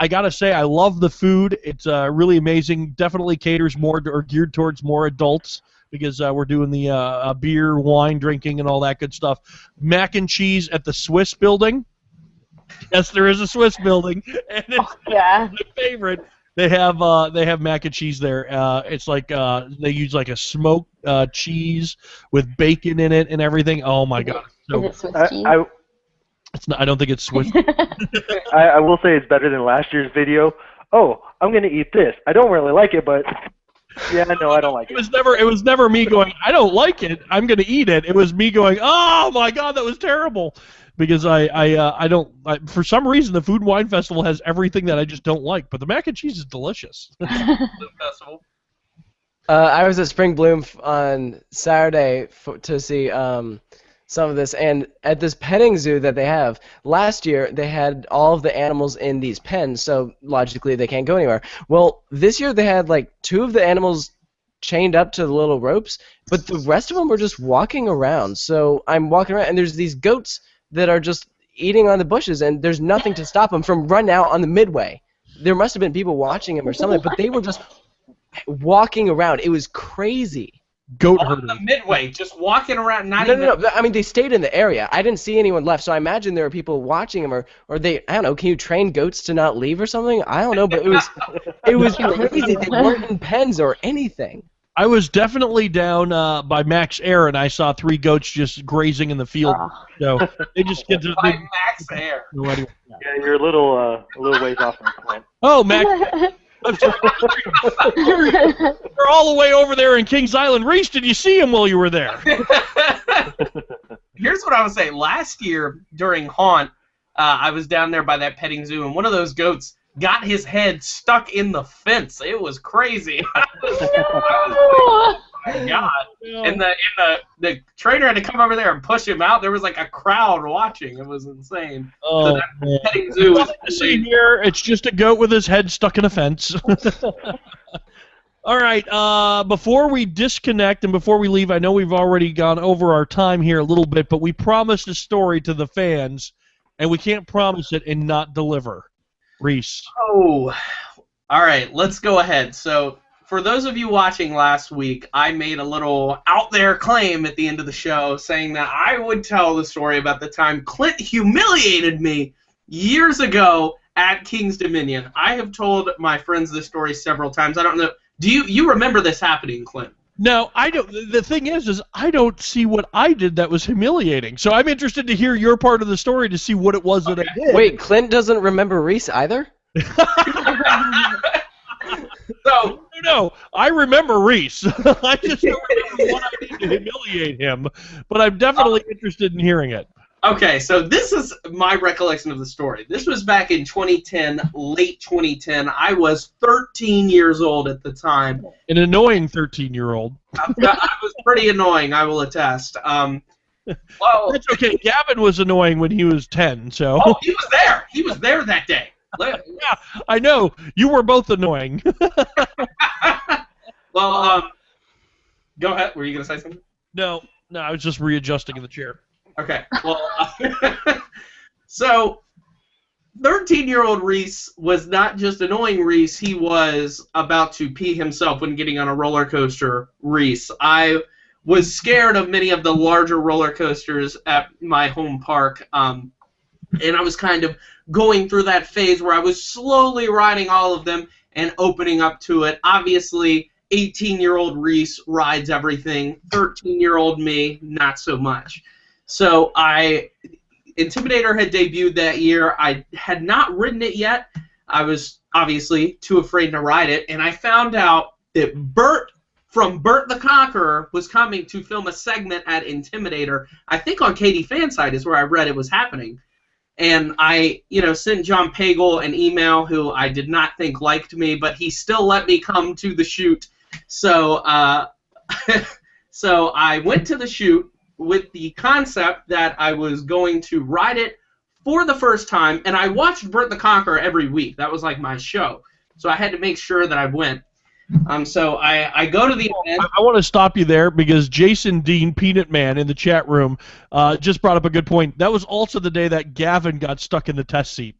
got to say, I love the food. It's really amazing. Definitely caters more or geared towards more adults, because we're doing the beer, wine drinking, and all that good stuff. Mac and cheese at the Swiss building. Yes, there is a Swiss building, and it's my favorite. They have mac and cheese there. It's like they use like a smoked cheese with bacon in it and everything. Oh my god! So, is it Swiss cheese? It's not. I don't think it's Swiss. I will say it's better than last year's video. Oh, I'm gonna eat this. I don't really like it, but yeah, no, I don't like it. It was never me going, I don't like it, I'm gonna eat it. It was me going, oh my god, that was terrible. Because I don't, for some reason, the Food and Wine Festival has everything that I just don't like, but the mac and cheese is delicious. I was at Spring Bloom on Saturday to see some of this, and at this petting zoo that they have, last year they had all of the animals in these pens, so logically they can't go anywhere. Well, this year they had like 2 of the animals chained up to the little ropes, but the rest of them were just walking around. So I'm walking around, and there's these goats that are just eating on the bushes, and there's nothing to stop them from running out on the midway. There must have been people watching them or something, but they were just walking around. It was crazy. Goat herders. The midway, just walking around, not No. I mean, they stayed in the area. I didn't see anyone left, so I imagine there were people watching them, or they, I don't know, can you train goats to not leave or something? I don't know, but it was crazy. They weren't in pens or anything. I was definitely down by Max Air, and I saw 3 goats just grazing in the field. So they just get to Max Air. Yeah, you're a little ways off from Clint. Oh, Max. You're all the way over there in Kings Island. Reese, did you see him while you were there? Here's what I would say. Last year during Haunt, I was down there by that petting zoo, and one of those goats got his head stuck in the fence. It was crazy. Oh my god! And the trainer had to come over there and push him out. There was like a crowd watching. It was insane. Oh, so that petting zoo is see here. It's just a goat with his head stuck in a fence. All right. Before we disconnect and before we leave, I know we've already gone over our time here a little bit, but we promised a story to the fans, and we can't promise it and not deliver. Reese. Oh, all right. Let's go ahead. So, for those of you watching last week, I made a little out there claim at the end of the show saying that I would tell the story about the time Clint humiliated me years ago at King's Dominion. I have told my friends this story several times. I don't know. Do you remember this happening, Clint? No, I don't. The thing is I don't see what I did that was humiliating. So I'm interested to hear your part of the story to see what it was that I did. Wait, Clint doesn't remember Reese either? So So no, I remember Reese. I just don't remember what I did to humiliate him, but I'm definitely interested in hearing it. Okay, so this is my recollection of the story. This was back in 2010, late 2010. I was 13 years old at the time. An annoying 13-year-old. I was pretty annoying, I will attest. Well, that's okay. Gavin was annoying when he was 10, so. Oh, he was there. He was there that day. Yeah, I know. You were both annoying. Well, go ahead. Were you going to say something? No, I was just readjusting in the chair. Okay. Well, so 13-year-old Reese was not just annoying Reese. He was about to pee himself when getting on a roller coaster Reese. I was scared of many of the larger roller coasters at my home park, and I was kind of going through that phase where I was slowly riding all of them and opening up to it. Obviously, 18-year-old Reese rides everything. 13-year-old me, not so much. So Intimidator had debuted that year. I had not ridden it yet. I was obviously too afraid to ride it, and I found out that Bert from Bert the Conqueror was coming to film a segment at Intimidator. I think on KD Fansite is where I read it was happening. And I, sent John Pagel an email, who I did not think liked me, but he still let me come to the shoot. So, so I went to the shoot with the concept that I was going to ride it for the first time, and I watched Bert the Conqueror every week. That was like my show. So I had to make sure that I went. So I go to the event. I want to stop you there because Jason Dean, Peanut Man, in the chat room, just brought up a good point. That was also the day that Gavin got stuck in the test seat.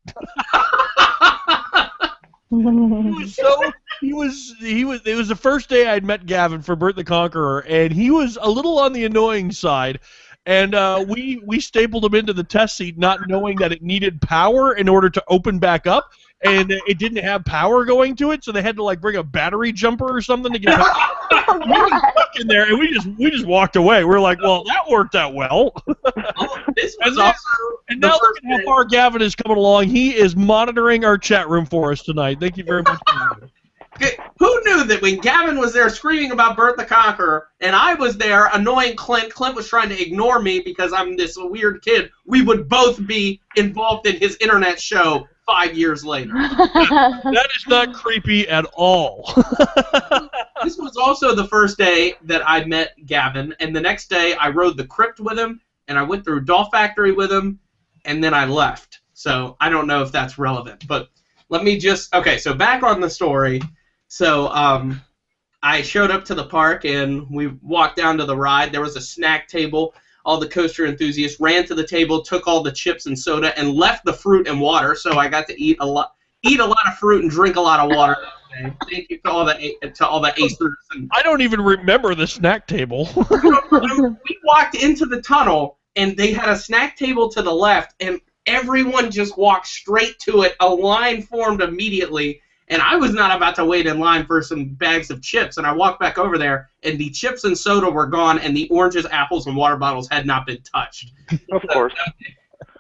It was the first day I'd met Gavin for Bert the Conqueror, and he was a little on the annoying side. And we stapled him into the test seat, not knowing that it needed power in order to open back up, and it didn't have power going to it, so they had to bring a battery jumper or something to get power. We were stuck in there, and we just walked away. We're like, well, that worked out well. And now look at how far Gavin is coming along. He is monitoring our chat room for us tonight. Thank you very much. Who knew that when Gavin was there screaming about Bert the Conqueror, and I was there annoying Clint was trying to ignore me because I'm this weird kid, we would both be involved in his internet show 5 years later. That is not creepy at all. This was also the first day that I met Gavin, and the next day I rode the Crypt with him, and I went through Doll Factory with him, and then I left. So I don't know if that's relevant, but let me just... Okay, so back on the story. So I showed up to the park, and we walked down to the ride. There was a snack table. All the coaster enthusiasts ran to the table, took all the chips and soda, and left the fruit and water. So I got to eat a lot of fruit and drink a lot of water. Thank you to all the acers. I don't even remember the snack table. We walked into the tunnel, and they had a snack table to the left, and everyone just walked straight to it. A line formed immediately. And I was not about to wait in line for some bags of chips, and I walked back over there, and the chips and soda were gone, and the oranges, apples, and water bottles had not been touched. Of course.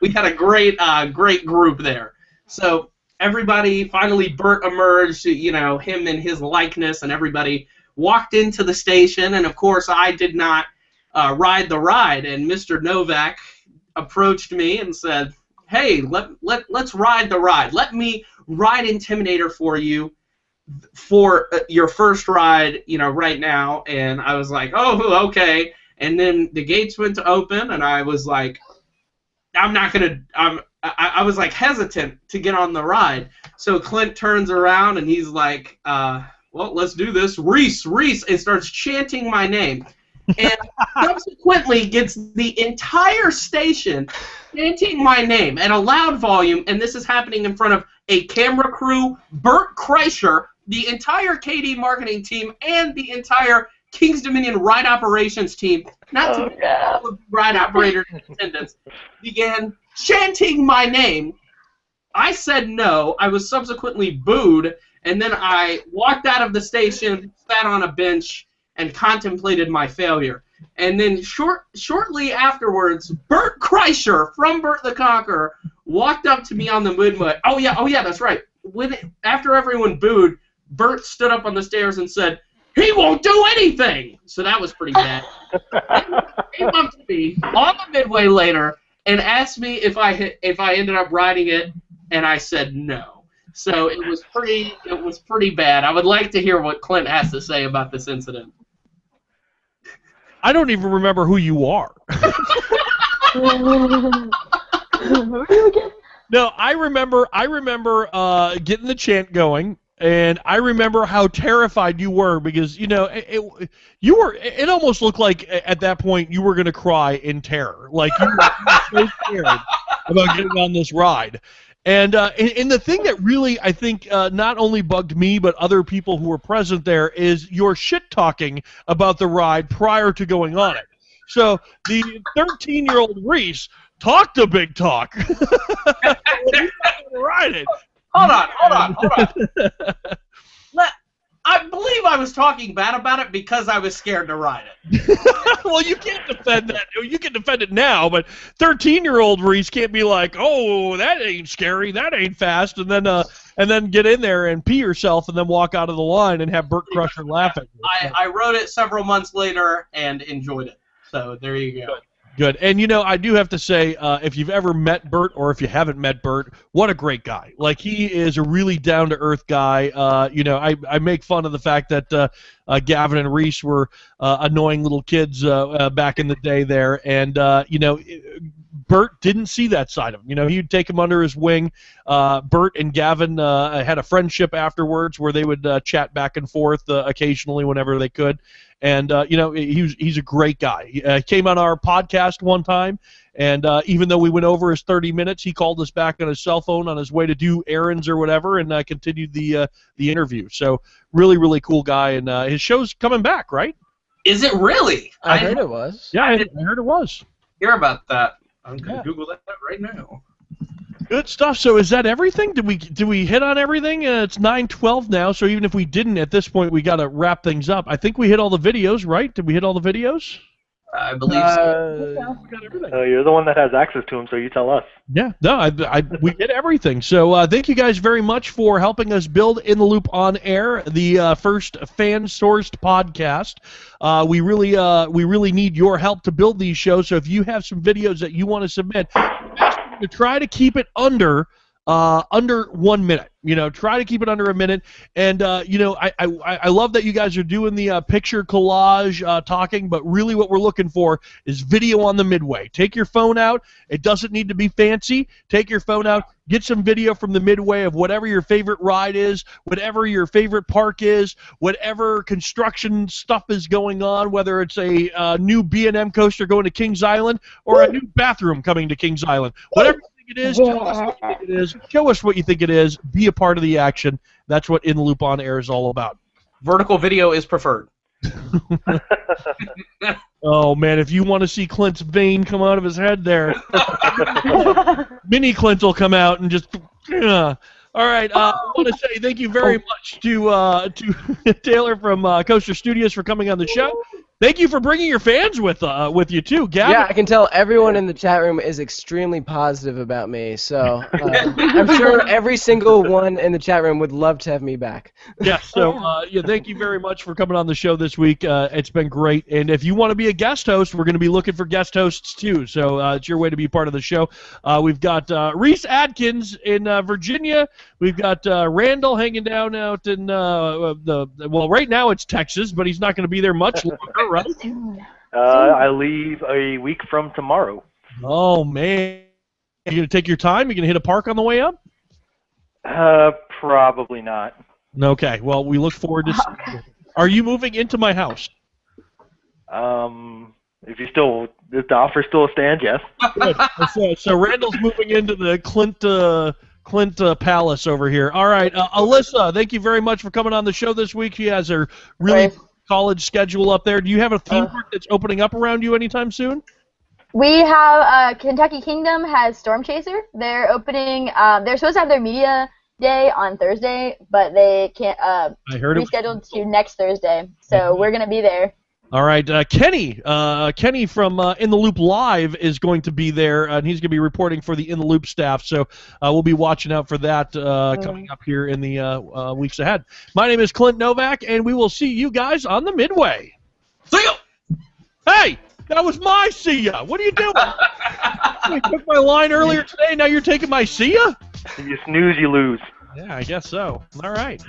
We had a great group there. So everybody, finally Bert emerged, him and his likeness, and everybody walked into the station, and of course I did not ride the ride, and Mr. Novak approached me and said, hey, let's ride the ride. Let me ride Intimidator for you for your first ride, right now. And I was like, oh, okay. And then the gates went to open, and I was like, I was like hesitant to get on the ride. So Clint turns around, and he's like, well, let's do this. Reese, and starts chanting my name. And subsequently gets the entire station chanting my name at a loud volume, and this is happening in front of a camera crew, Bert Kreischer, the entire KD marketing team, and the entire King's Dominion ride operations team, not to mention all of the ride operators in attendance, began chanting my name. I said no. I was subsequently booed, and then I walked out of the station, sat on a bench, and contemplated my failure. And then shortly afterwards, Bert Kreischer from Bert the Conqueror walked up to me on the moonway. Oh yeah, that's right. After everyone booed, Bert stood up on the stairs and said, "He won't do anything!" So that was pretty bad. He bumped me on the midway later and asked me if I ended up riding it, and I said no. So it was pretty bad. I would like to hear what Clint has to say about this incident. I don't even remember who you are. No, I remember getting the chant going, and I remember how terrified you were because it almost looked like at that point you were going to cry in terror, like you were so scared about getting on this ride. And the thing that really, I think, not only bugged me, but other people who were present there, is your shit-talking about the ride prior to going on it. So the 13-year-old Reese talked a big talk. He's not going to ride it. Hold on. I believe I was talking bad about it because I was scared to ride it. Well, you can't defend that. You can defend it now, but 13-year-old Reese can't be like, "Oh, that ain't scary, that ain't fast," and then get in there and pee yourself and then walk out of the line and have Bert Crusher laughing. I rode it several months later and enjoyed it. So there you go. Good. And, I do have to say, if you've ever met Bert or if you haven't met Bert, what a great guy. Like, he is a really down-to-earth guy. I make fun of the fact that Gavin and Reese were annoying little kids back in the day there. And, Bert didn't see that side of him. He'd take him under his wing. Bert and Gavin had a friendship afterwards where they would chat back and forth occasionally whenever they could. And, he's a great guy. He came on our podcast one time, and even though we went over his 30 minutes, he called us back on his cell phone on his way to do errands or whatever and continued the interview. So really, really cool guy. And his show's coming back, right? Is it really? I heard it was. Yeah, I heard it was. Hear about that. I'm going to Google that right now. Good stuff. So is that everything? Did we hit on everything? It's 9:12 now, so even if we didn't at this point, we got to wrap things up. I think we hit all the videos, right? Did we hit all the videos? I believe so. We got everything. You're the one that has access to them, so you tell us. Yeah, no, we did everything. So thank you guys very much for helping us build In the Loop on Air, the first fan-sourced podcast. We really need your help to build these shows. So if you have some videos that you want to submit, ask them to try to keep it under 1 minute. Try to keep it under a minute. And I love that you guys are doing the picture collage talking, but really what we're looking for is video on the midway. Take your phone out. It doesn't need to be fancy. Take your phone out. Get some video from the midway of whatever your favorite ride is, whatever your favorite park is, whatever construction stuff is going on, whether it's a new B&M coaster going to Kings Island or a new bathroom coming to Kings Island. Whatever it is, tell us what you think it is. Show us what you think it is. Be a part of the action. That's what In the Loop on Air is all about. Vertical video is preferred. Oh, man, if you want to see Clint's vein come out of his head there, Mini Clint will come out and just... All right, I want to say thank you very much to Taylor from Coaster Studios for coming on the show. Thank you for bringing your fans with you too, Gavin. Yeah, I can tell everyone in the chat room is extremely positive about me, so I'm sure every single one in the chat room would love to have me back. Yeah, so thank you very much for coming on the show this week. It's been great, and if you want to be a guest host, we're going to be looking for guest hosts too, so it's your way to be part of the show. We've got Reese Adkins in Virginia. We've got Randall hanging down out in, right now it's Texas, but he's not going to be there much longer. Right? I leave a week from tomorrow. Oh, man. You going to take your time? You going to hit a park on the way up? Probably not. Okay. Well, we look forward to seeing you. Are you moving into my house? If the offer still stands, yes. Good. So Randall's moving into the Clint Palace over here. All right. Alyssa, thank you very much for coming on the show this week. She has her really college schedule up there. Do you have a theme park that's opening up around you anytime soon? We have Kentucky Kingdom has Storm Chaser. They're opening. They're supposed to have their media day on Thursday, but they can't rescheduled to next Thursday. So we're gonna be there. All right, Kenny from In the Loop Live is going to be there, and he's going to be reporting for the In the Loop staff. So we'll be watching out for that coming up here in the weeks ahead. My name is Clint Novak, and we will see you guys on the Midway. See ya! Hey, that was my see ya. What are you doing? I took my line earlier today. Now you're taking my see ya? If you snooze, you lose. Yeah, I guess so. All right.